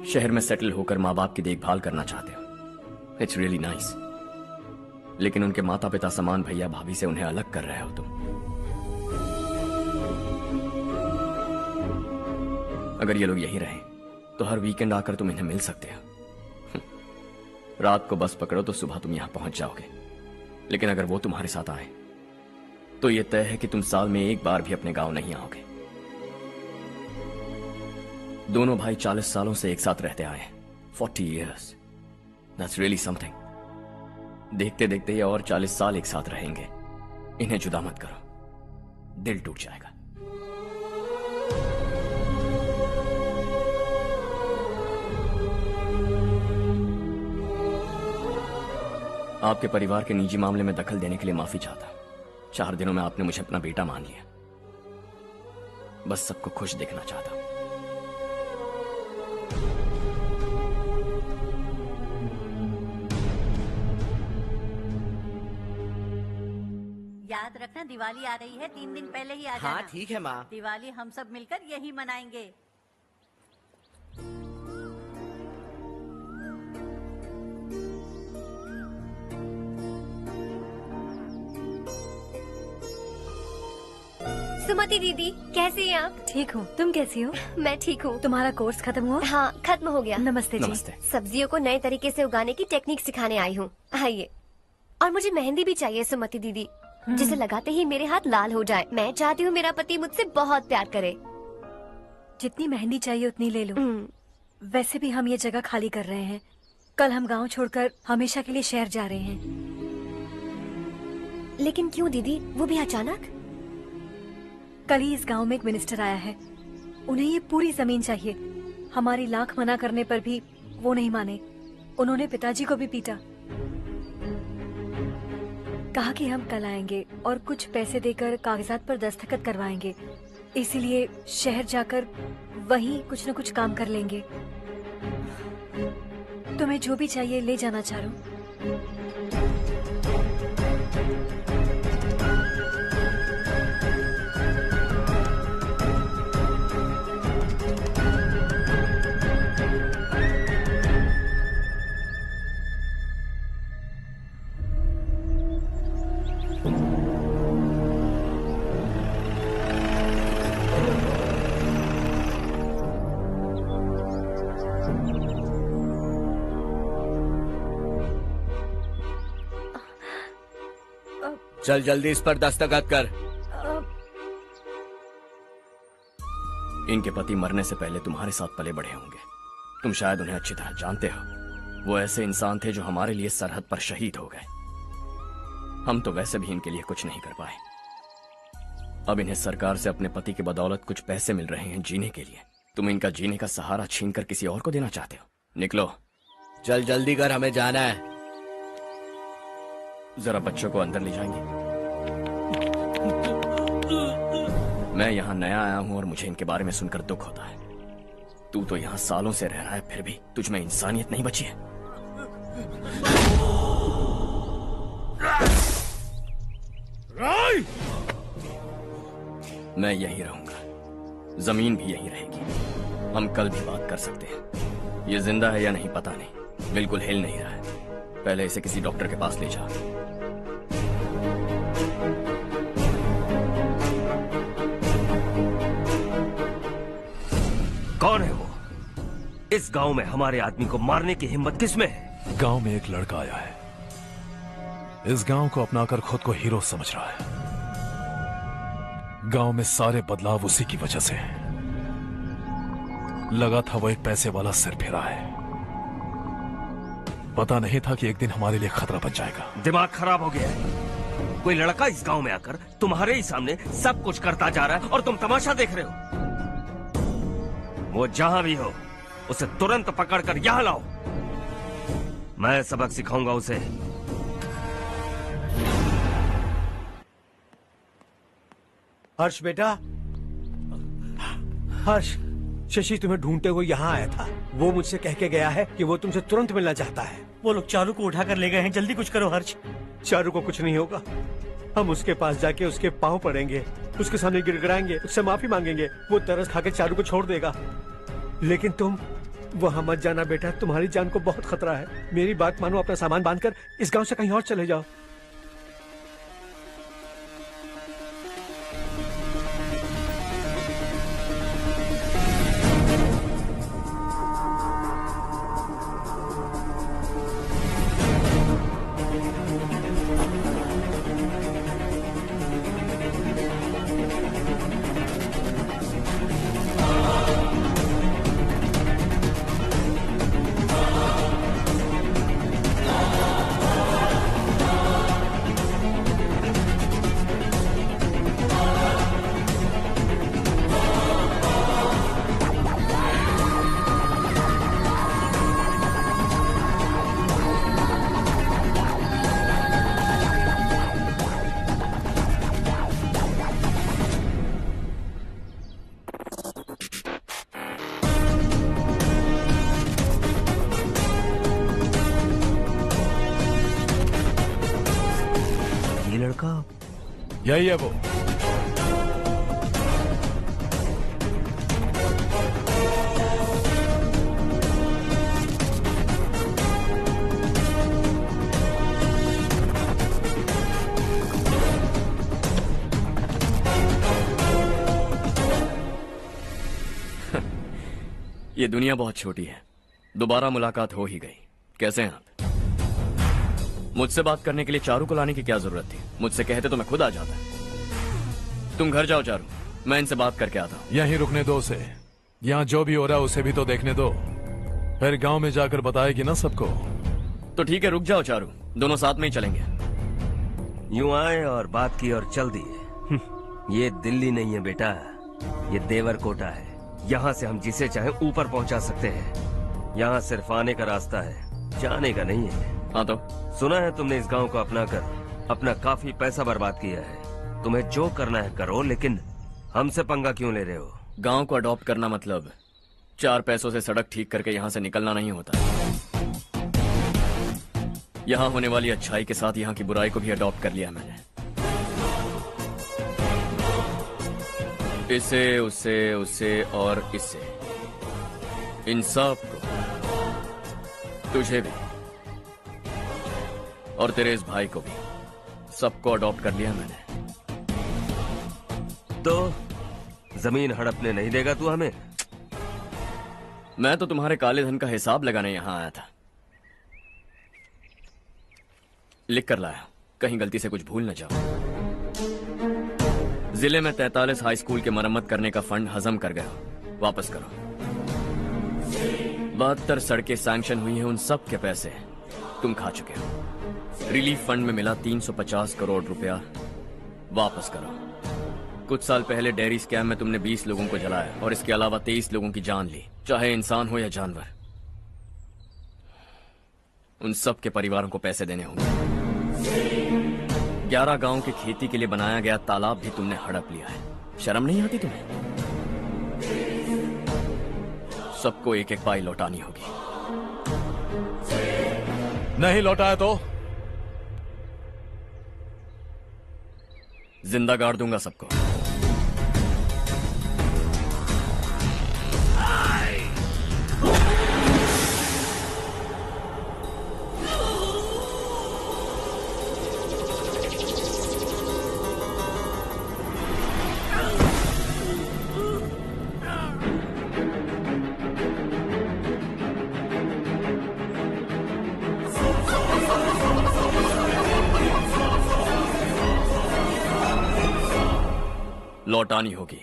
शहर में सेटल होकर माँ बाप की देखभाल करना चाहते हो, इट्स रियली नाइस, लेकिन उनके माता पिता समान भैया भाभी से उन्हें अलग कर रहे हो तुम। अगर ये लोग यहीं रहें तो हर वीकेंड आकर तुम इन्हें मिल सकते हो। रात को बस पकड़ो तो सुबह तुम यहां पहुंच जाओगे, लेकिन अगर वो तुम्हारे साथ आए तो ये तय है कि तुम साल में एक बार भी अपने गांव नहीं आओगे। दोनों भाई 40 सालों से एक साथ रहते आए, 40 years, that's really something। देखते देखते ये और 40 साल एक साथ रहेंगे। इन्हें जुदा मत करो, दिल टूट जाएगा। आपके परिवार के निजी मामले में दखल देने के लिए माफी चाहता हूं। 4 दिनों में आपने मुझे अपना बेटा मान लिया, बस सबको खुश देखना चाहता हूं। याद रखना दिवाली आ रही है, 3 दिन पहले ही आ जाना। हाँ ठीक है माँ। दिवाली हम सब मिलकर यही मनाएंगे। सुमति दीदी कैसी हैं आप? ठीक हूँ, तुम कैसी हो? मैं ठीक हूँ। तुम्हारा कोर्स खत्म हुआ? हाँ खत्म हो गया। नमस्ते जी। नमस्ते। सब्जियों को नए तरीके से उगाने की टेक्निक सिखाने आई हूँ, आइए। और मुझे मेहंदी भी चाहिए सुमति दीदी, जिसे लगाते ही मेरे हाथ लाल हो जाए। मैं चाहती हूँ मेरा पति मुझसे बहुत प्यार करे। जितनी मेहंदी चाहिए उतनी ले लो। वैसे भी हम ये जगह खाली कर रहे हैं, कल हम गांव छोड़कर हमेशा के लिए शहर जा रहे हैं। लेकिन क्यों दीदी, वो भी अचानक? कल ही इस गांव में एक मिनिस्टर आया है, उन्हें ये पूरी जमीन चाहिए। हमारी लाख मना करने पर भी वो नहीं माने। उन्होंने पिताजी को भी पीटा। कहा कि हम कल आएंगे और कुछ पैसे देकर कागजात पर दस्तखत करवाएंगे, इसीलिए शहर जाकर वहीं कुछ न कुछ काम कर लेंगे। तुम्हें जो भी चाहिए ले जाना चारू। चल जल्दी इस पर दस्तखत कर। इनके पति मरने से पहले तुम्हारे साथ पले बड़े होंगे, तुम शायद उन्हें अच्छी तरह जानते हो। वो ऐसे इंसान थे जो हमारे लिए सरहद पर शहीद हो गए। हम तो वैसे भी इनके लिए कुछ नहीं कर पाए। अब इन्हें सरकार से अपने पति की बदौलत कुछ पैसे मिल रहे हैं जीने के लिए। तुम इनका जीने का सहारा छीनकर किसी और को देना चाहते हो? निकलो। चल जल्दी कर, हमें जाना है। जरा बच्चों को अंदर ले जाएंगे? मैं यहाँ नया आया हूँ और मुझे इनके बारे में सुनकर दुख होता है। तू तो यहाँ सालों से रह रहा है, फिर भी तुझ में इंसानियत नहीं बची है। मैं यही रहूंगा, जमीन भी यही रहेगी। हम कल भी बात कर सकते हैं। ये जिंदा है या नहीं पता नहीं, बिल्कुल हिल नहीं रहा है। पहले इसे किसी डॉक्टर के पास ले जा। कौन है वो? इस गांव में हमारे आदमी को मारने की हिम्मत किसमें है? गांव में एक लड़का आया है, इस गांव को अपनाकर खुद को हीरो समझ रहा है। गांव में सारे बदलाव उसी की वजह से हैं। लगा था वो एक पैसे वाला सिर फिरा है, पता नहीं था कि एक दिन हमारे लिए खतरा बन जाएगा। दिमाग खराब हो गया है। कोई लड़का इस गांव में आकर तुम्हारे ही सामने सब कुछ करता जा रहा है और तुम तमाशा देख रहे हो। वो जहां भी हो उसे तुरंत पकड़कर यहां लाओ। मैं सबक सिखाऊंगा उसे। हर्ष बेटा, हर्ष, शशि तुम्हें ढूंढते हुए यहाँ आया था। वो मुझसे कह के गया है कि वो तुमसे तुरंत मिलना चाहता है। वो लोग चारू को उठाकर ले गए हैं, जल्दी कुछ करो हर्ष। चारू को कुछ नहीं होगा। हम उसके पास जाके उसके पांव पड़ेंगे, उसके सामने गिड़गिड़ाएंगे, उससे माफी मांगेंगे। वो तरस खा के चारू को छोड़ देगा। लेकिन तुम वहां मत जाना बेटा, तुम्हारी जान को बहुत खतरा है। मेरी बात मानो, अपना सामान बांधकर इस गांव से कहीं और चले जाओ। यही है वो। ये दुनिया बहुत छोटी है। दोबारा मुलाकात हो ही गई। कैसे हैं आप? मुझसे बात करने के लिए चारू को लाने की क्या जरूरत थी? मुझसे कहते तो मैं खुद आ जाता। तुम घर जाओ चारू, मैं इनसे बात करके आता हूँ। यहीं रुकने दो उसे। यहाँ जो भी हो रहा है उसे भी तो देखने दो, फिर गांव में जाकर बताएगी ना सबको। तो ठीक है, रुक जाओ चारू, दोनों साथ में ही चलेंगे। यूं आए और बात की और चल दिए। ये दिल्ली नहीं है बेटा, ये देवरकोटा है। यहाँ से हम जिसे चाहे ऊपर पहुँचा सकते हैं। यहाँ सिर्फ आने का रास्ता है, जाने का नहीं है। हाँ तो सुना है तुमने इस गांव को अपनाकर अपना काफी पैसा बर्बाद किया है। तुम्हें जो करना है करो, लेकिन हमसे पंगा क्यों ले रहे हो? गांव को अडॉप्ट करना मतलब 4 पैसों से सड़क ठीक करके यहाँ से निकलना नहीं होता। यहाँ होने वाली अच्छाई के साथ यहाँ की बुराई को भी अडॉप्ट कर लिया मैंने। इसे, उसे, उसे और इससे, इन सब को, तुझे भी और तेरे इस भाई को भी, सबको अडॉप्ट कर लिया मैंने। तो जमीन हड़पने नहीं देगा तू हमें? मैं तो तुम्हारे काले धन का हिसाब लगाने यहां आया था। लिख कर लाया, कहीं गलती से कुछ भूल न जाओ। जिले में 43 हाई स्कूल के मरम्मत करने का फंड हजम कर गया, वापस करो। 72 सड़कें सैंक्शन हुई हैं, उन सब के पैसे तुम खा चुके हो। रिलीफ फंड में मिला 350 करोड़ रुपया, वापस करो। कुछ साल पहले डेयरी स्कैम में तुमने 20 लोगों को जलाया और इसके अलावा 23 लोगों की जान ली, चाहे इंसान हो या जानवर। उन सब के परिवारों को पैसे देने होंगे। 11 गांव के खेती के लिए बनाया गया तालाब भी तुमने हड़प लिया है। शर्म नहीं आती तुम्हें? सबको एक एक पाई लौटानी होगी। नहीं लौटाया तो जिंदा गाड़ दूंगा सबको। लौटानी होगी।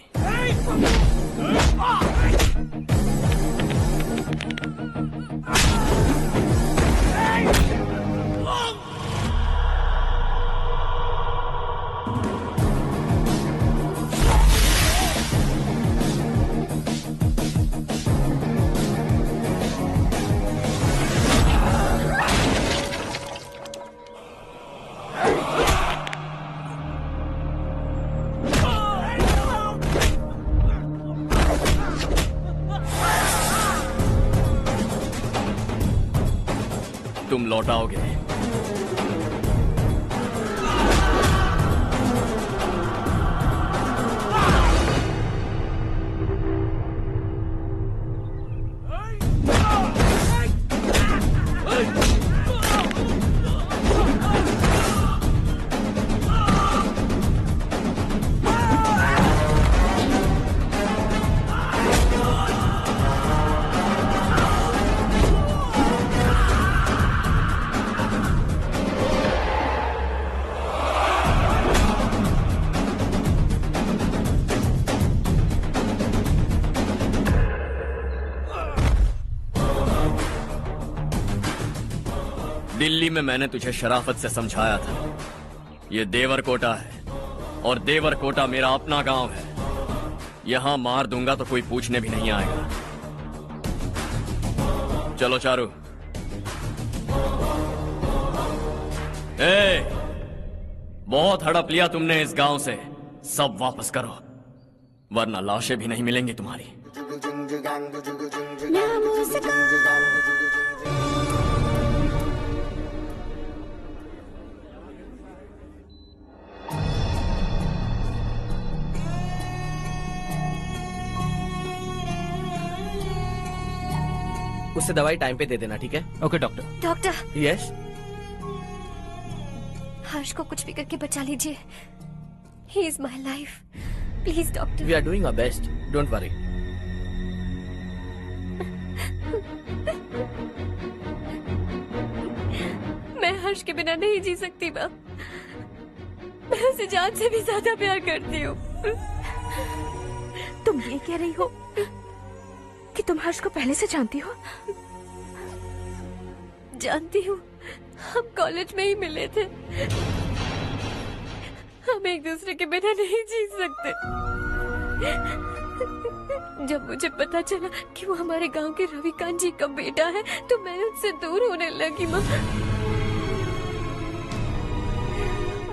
तुम लौटाओगे। दिल्ली में मैंने तुझे शराफत से समझाया था, ये देवर कोटा है और देवर कोटा मेरा अपना गांव है। यहां मार दूंगा तो कोई पूछने भी नहीं आएगा। चलो चारू। बहुत हड़प लिया तुमने इस गांव से, सब वापस करो वरना लाशें भी नहीं मिलेंगी तुम्हारी। उससे दवाई टाइम पे दे देना, ठीक है? Okay doctor. Doctor. Yes. Harsh को कुछ भी करके बचा लीजिए। He is my life, please doctor. We are doing our best, don't worry. मैं हर्ष के बिना नहीं जी सकती बाप। मैं उसे जान से भी ज्यादा प्यार करती हूँ। तुम ये कह रही हो कि तुम हर्ष को पहले से जानती हो? जानती हूँ, हम कॉलेज में ही मिले थे। हम एक दूसरे के बिना नहीं जी सकते। जब मुझे पता चला कि वो हमारे गांव के रविकांत जी का बेटा है तो मैं उनसे दूर होने लगी। माँ,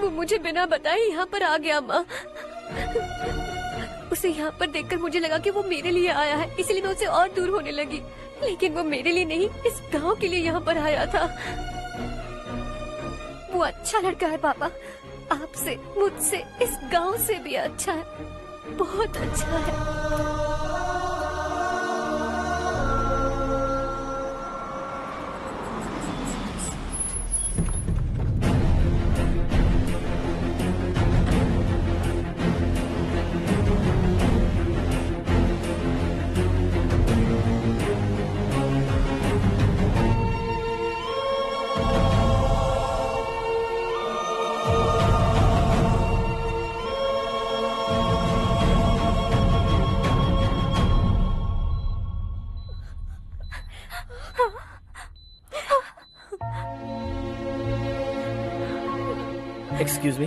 वो मुझे बिना बताए यहाँ पर आ गया। माँ, उसे यहाँ पर देखकर मुझे लगा कि वो मेरे लिए आया है, इसलिए मैं उससे और दूर होने लगी। लेकिन वो मेरे लिए नहीं, इस गांव के लिए यहाँ पर आया था। वो अच्छा लड़का है पापा, आपसे, मुझसे, इस गांव से भी अच्छा है, बहुत अच्छा है। एक्सक्यूज मी,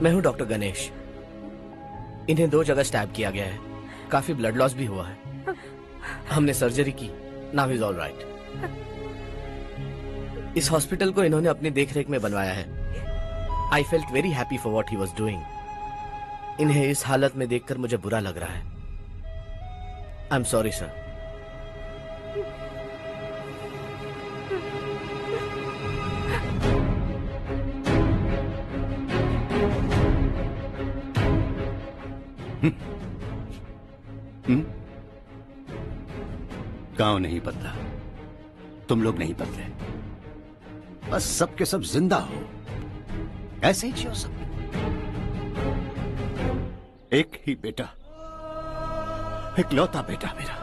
मैं हूं डॉक्टर गणेश। इन्हें 2 जगह स्टैब किया गया है, काफी ब्लड लॉस भी हुआ है। हमने सर्जरी की, नाउ इज ऑल राइट। इस हॉस्पिटल को इन्होंने अपनी देखरेख में बनवाया है। I felt very happy for what he was doing. इन्हें इस हालत में देखकर मुझे बुरा लग रहा है। I am sorry sir. गांव नहीं बदला, तुम लोग नहीं बदले, बस सबके सब जिंदा हो, ऐसे ही जियो सब। एक ही बेटा, इकलौता बेटा मेरा,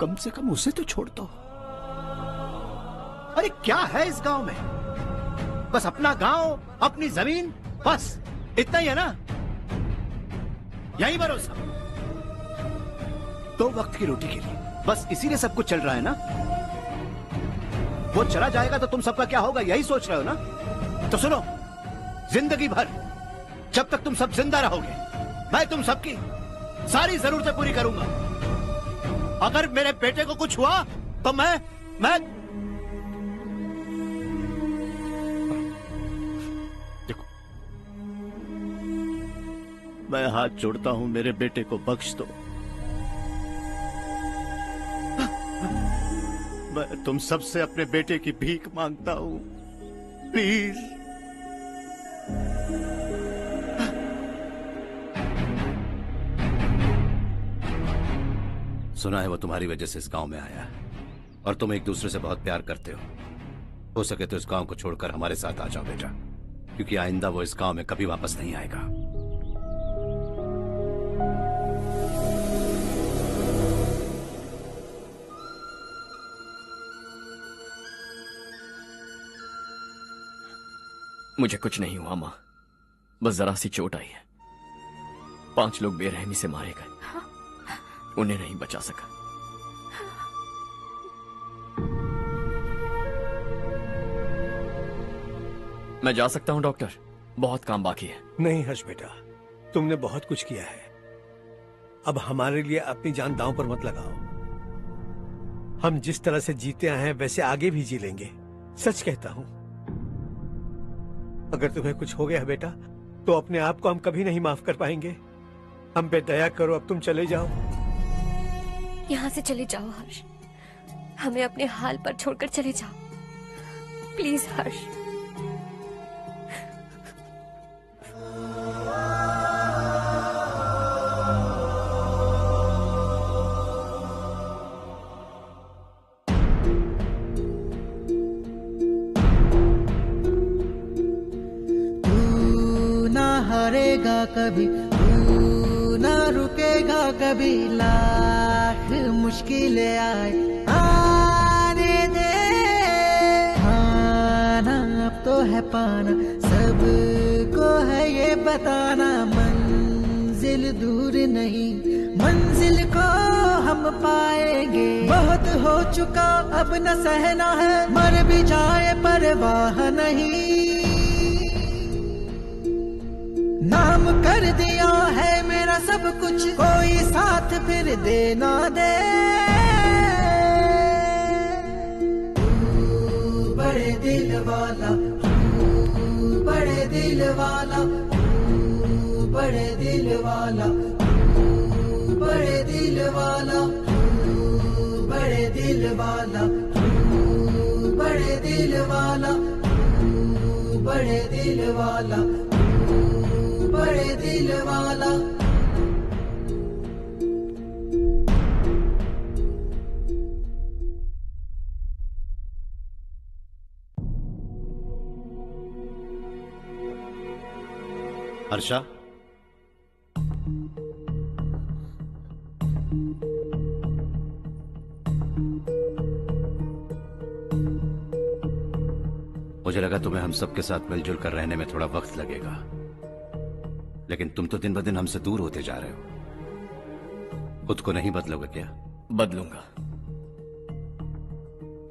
कम से कम उसे तो छोड़ दो। अरे क्या है इस गांव में? बस अपना गांव, अपनी जमीन, बस इतना ही है ना? यही भरोसा, 2 वक्त की रोटी के लिए, बस इसीलिए सब कुछ चल रहा है ना? वो चला जाएगा तो तुम सबका क्या होगा, यही सोच रहे हो ना? तो सुनो, जिंदगी भर जब तक तुम सब जिंदा रहोगे, मैं तुम सबकी सारी जरूरतें पूरी करूंगा। अगर मेरे बेटे को कुछ हुआ तो मैं देखो, मैं हाथ जोड़ता हूं, मेरे बेटे को बख्श दो। मैं तुम सबसे अपने बेटे की भीख मांगता हूं, प्लीज। सुना है वो तुम्हारी वजह से इस गांव में आया है और तुम एक दूसरे से बहुत प्यार करते हो सके तो इस गांव को छोड़कर हमारे साथ आ जाओ बेटा, क्योंकि आइंदा वो इस गांव में कभी वापस नहीं आएगा। मुझे कुछ नहीं हुआ माँ, बस जरा सी चोट आई है। 5 लोग बेरहमी से मारे गए, उन्हें नहीं बचा सका। मैं जा सकता हूं डॉक्टर, बहुत काम बाकी है। नहीं हर्ष बेटा, तुमने बहुत कुछ किया है, अब हमारे लिए अपनी जान दांव पर मत लगाओ। हम जिस तरह से जीते आए हैं वैसे आगे भी जी लेंगे, सच कहता हूं। अगर तुम्हें कुछ हो गया बेटा तो अपने आप को हम कभी नहीं माफ कर पाएंगे। हम पे दया करो, अब तुम चले जाओ। यहाँ से चले जाओ हर्ष, हमें अपने हाल पर छोड़कर चले जाओ, प्लीज हर्ष। हारेगा कभी, तू ना रुकेगा कभी, लाख मुश्किलें आए आने दे। खाना अब तो है पाना, सबको है ये बताना, मंजिल दूर नहीं, मंजिल को हम पाएंगे। बहुत हो चुका अब न सहना है, मर भी जाए परवाह नहीं। नाम कर दिया है मेरा सब कुछ, कोई साथ फिर देना दे। तू बड़े दिल वाला, तू बड़े दिल वाला, तू बड़े दिल वाला, तू बड़े दिल वाला, तू बड़े दिल वाला, तू बड़े दिल वाला, तू बड़े दिल वाला, बड़े दिल वाला। हर्षा, मुझे लगा तुम्हें हम सबके साथ मिलजुल कर रहने में थोड़ा वक्त लगेगा, लेकिन तुम तो दिन ब दिन हमसे दूर होते जा रहे हो। खुद को नहीं बदलोगे क्या? बदलूंगा,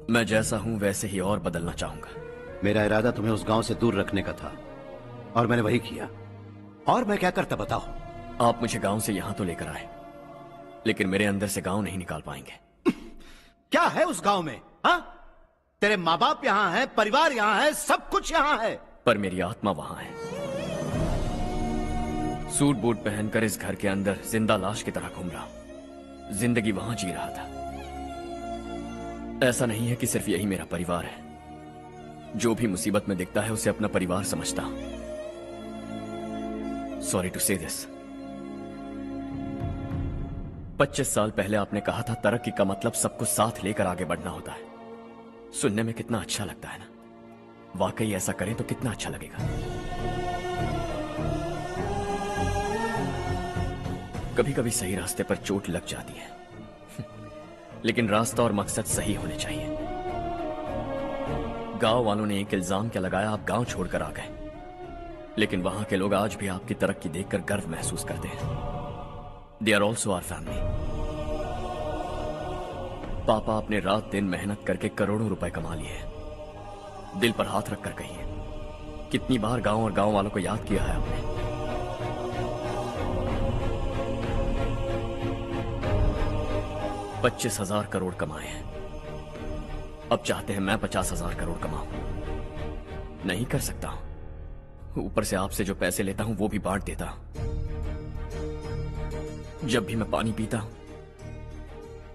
मैं जैसा हूं वैसे ही और बदलना चाहूंगा। मेरा इरादा तुम्हें उस गांव से दूर रखने का था और मैंने वही किया। और मैं क्या करता बताओ? आप मुझे गांव से यहां तो लेकर आए, लेकिन मेरे अंदर से गांव नहीं निकाल पाएंगे। क्या है उस गांव में? हाँ, तेरे माँ बाप यहाँ है, परिवार यहाँ है, सब कुछ यहाँ है, पर मेरी आत्मा वहां है। सूट बूट पहनकर इस घर के अंदर जिंदा लाश की तरह घूम रहा हूं। जिंदगी वहां जी रहा था। ऐसा नहीं है कि सिर्फ यही मेरा परिवार है। जो भी मुसीबत में दिखता है उसे अपना परिवार समझता हूं। सॉरी टू से दिस। 25 साल पहले आपने कहा था तरक्की का मतलब सबको साथ लेकर आगे बढ़ना होता है। सुनने में कितना अच्छा लगता है ना? वाकई ऐसा करें तो कितना अच्छा लगेगा। कभी कभी सही रास्ते पर चोट लग जाती है, लेकिन रास्ता और मकसद सही होने चाहिए। गांव वालों ने एक इल्जाम क्या लगाया, आप गांव छोड़कर आ गए, लेकिन वहां के लोग आज भी आपकी तरक्की देखकर गर्व महसूस करते हैं। They are also our family. पापा अपने रात दिन मेहनत करके करोड़ों रुपए कमा लिए हैं। दिल पर हाथ रखकर कहिए, कितनी बार गांव और गांव वालों को याद किया है आपने? $25,000 करोड़ कमाए हैं। अब चाहते हैं मैं 50,000 करोड़ कमाऊं। नहीं कर सकता हूं। ऊपर से आपसे जो पैसे लेता हूं वो भी बांट देता हूं। जब भी मैं पानी पीता हूं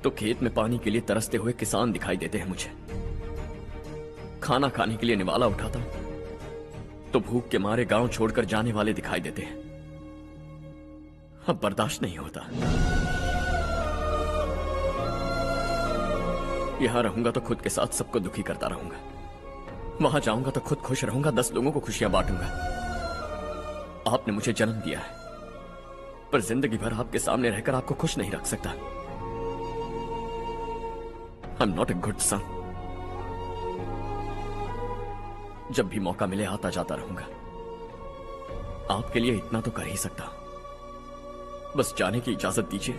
तो खेत में पानी के लिए तरसते हुए किसान दिखाई देते हैं मुझे। खाना खाने के लिए निवाला उठाता हूं तो भूख के मारे गांव छोड़कर जाने वाले दिखाई देते हैं। अब बर्दाश्त नहीं होता। यहां रहूंगा तो खुद के साथ सबको दुखी करता रहूंगा। वहां जाऊंगा तो खुद खुश रहूंगा, 10 लोगों को खुशियां बांटूंगा। आपने मुझे जन्म दिया है, पर जिंदगी भर आपके सामने रहकर आपको खुश नहीं रख सकता। I am not a good son. जब भी मौका मिले आता जाता रहूंगा। आपके लिए इतना तो कर ही सकता, बस जाने की इजाजत दीजिए।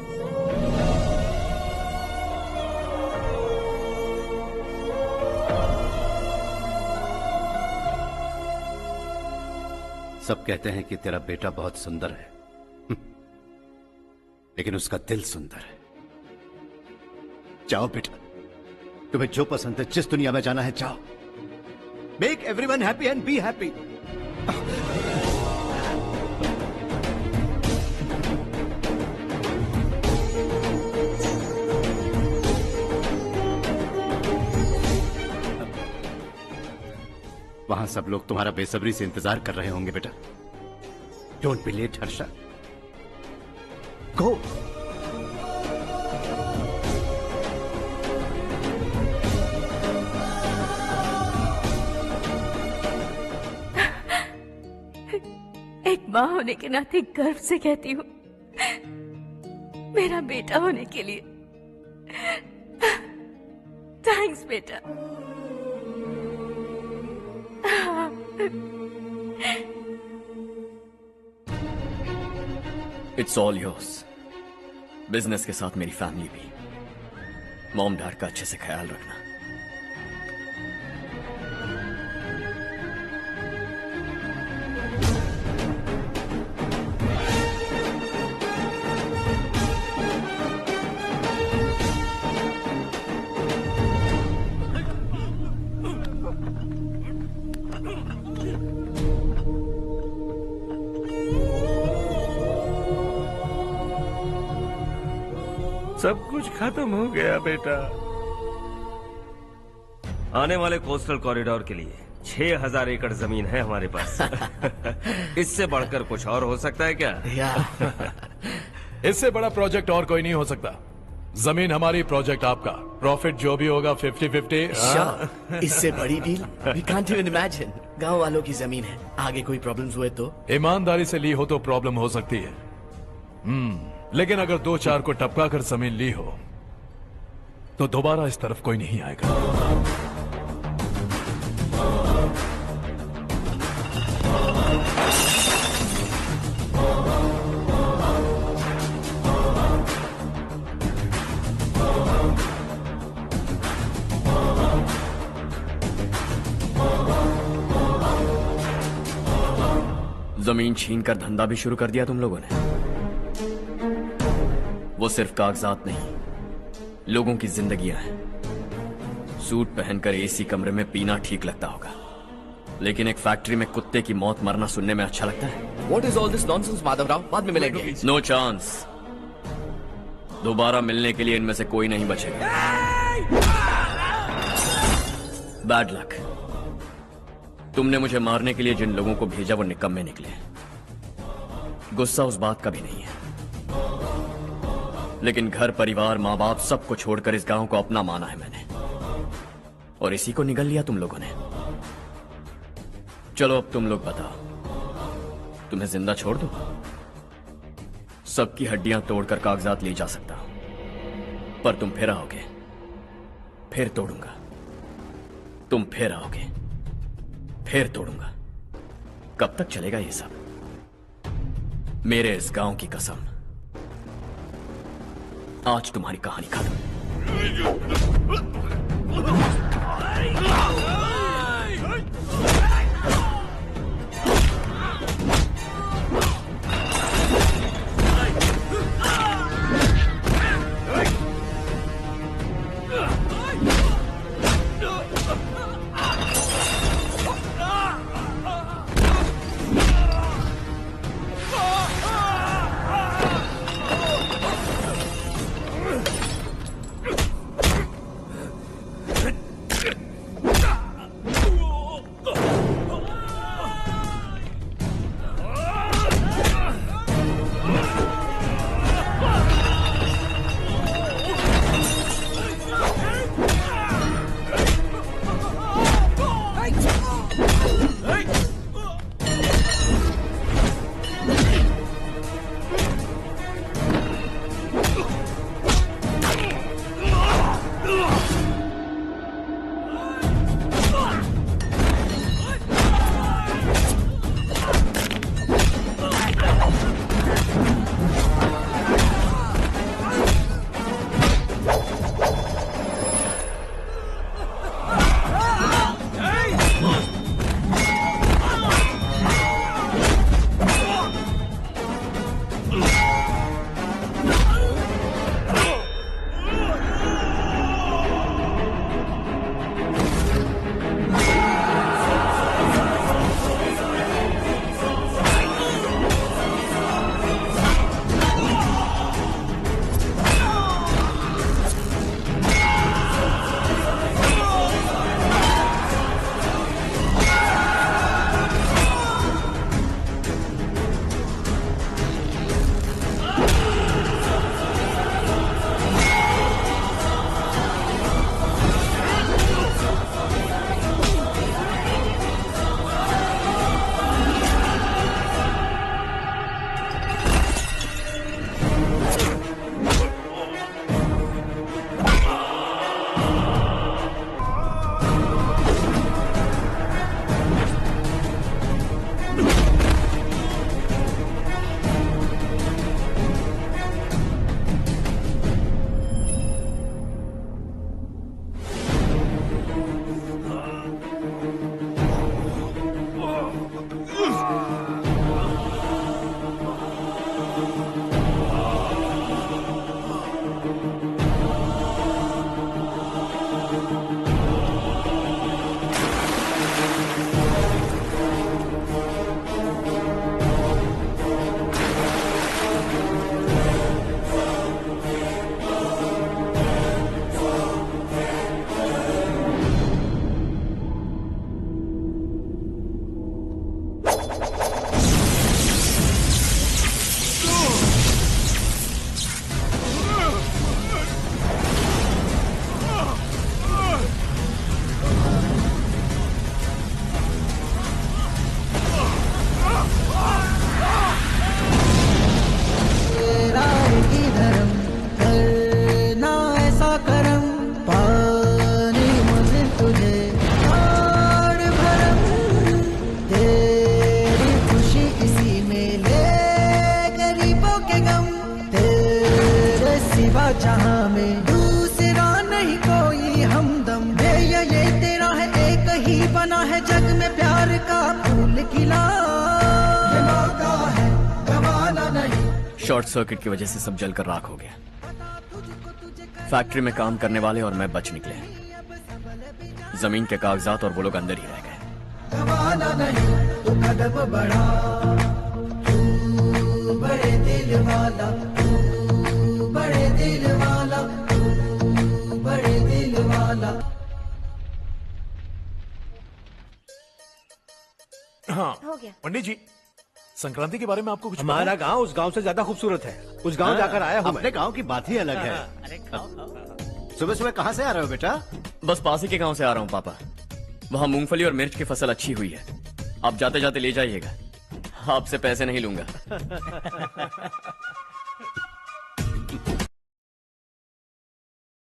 सब कहते हैं कि तेरा बेटा बहुत सुंदर है, लेकिन उसका दिल सुंदर है। जाओ बेटा, तुम्हें जो पसंद है, जिस दुनिया में जाना है जाओ। Make everyone happy and be happy. वहां सब लोग तुम्हारा बेसब्री से इंतजार कर रहे होंगे बेटा। डोंट बी लेट हर्षा, गो। एक माँ होने के नाते गर्व से कहती हूँ, मेरा बेटा होने के लिए थैंक्स बेटा। It's all yours. बिजनेस के साथ मेरी फैमिली भी। मॉम डैड का अच्छे से ख्याल रखना। सब कुछ खत्म हो गया बेटा। आने वाले कोस्टल कॉरिडोर के लिए 6,000 एकड़ जमीन है हमारे पास। इससे बढ़कर कुछ और हो सकता है क्या? इससे बड़ा प्रोजेक्ट और कोई नहीं हो सकता। जमीन हमारी, प्रोजेक्ट आपका। प्रॉफिट जो भी होगा 50-50। इससे बड़ी deal we can't even imagine. गांव वालों की जमीन है, आगे कोई प्रॉब्लम्स हुए तो? ईमानदारी से ली हो तो प्रॉब्लम हो सकती है, लेकिन अगर 2-4 को टपका कर जमीन ली हो तो दोबारा इस तरफ कोई नहीं आएगा। जमीन छीन कर धंधा भी शुरू कर दिया तुम लोगों ने। वो सिर्फ कागजात नहीं, लोगों की जिंदगियां हैं। सूट पहनकर एसी कमरे में पीना ठीक लगता होगा, लेकिन एक फैक्ट्री में कुत्ते की मौत मरना सुनने में अच्छा लगता है। What is all this nonsense, Madhavrao? बाद में मिलेंगे। No chance. दोबारा मिलने के लिए इनमें से कोई नहीं बचेगा। Bad luck. तुमने मुझे मारने के लिए जिन लोगों को भेजा वो निकम्मे निकले। गुस्सा उस बात का भी नहीं है, लेकिन घर परिवार माँ बाप सबको छोड़कर इस गांव को अपना माना है मैंने, और इसी को निगल लिया तुम लोगों ने। चलो अब तुम लोग बताओ, तुम्हें जिंदा छोड़ दूं? सबकी हड्डियां तोड़कर कागजात ले जा सकता हूं, पर तुम फिर आओगे, फिर तोड़ूंगा। तुम फिर आओगे, फिर तोड़ूंगा। कब तक चलेगा ये सब? मेरे इस गांव की कसम, आज तुम्हारी कहानी खत्म। जहां में दूसरा नहीं कोई हमदम ये तेरा है एक ही बना है जग में प्यार का फूल खिला ये मौका है गवाना नहीं। शॉर्ट सर्किट की वजह से सब जलकर राख हो गया। फैक्ट्री में काम करने वाले और मैं बच निकले। जमीन के कागजात और वो लोग अंदर ही रह गए। गवाना नहीं तो कदम बढ़ा, तू बड़े दिल वाला, तू बड़े दिल वाला, तू बड़े दिल वाला। हाँ हो गया। पंडित जी, संक्रांति के बारे में आपको कुछ हमारा गांव उस गांव से ज्यादा खूबसूरत है। उस गांव जाकर आया हूँ अपने मैं। गांव की बात ही अलग है। सुबह सुबह कहाँ से आ रहे हो बेटा? बस पास ही के गांव से आ रहा हूँ पापा। वहाँ मूंगफली और मिर्च की फसल अच्छी हुई है। आप जाते जाते ले जाइएगा। आपसे पैसे नहीं लूंगा।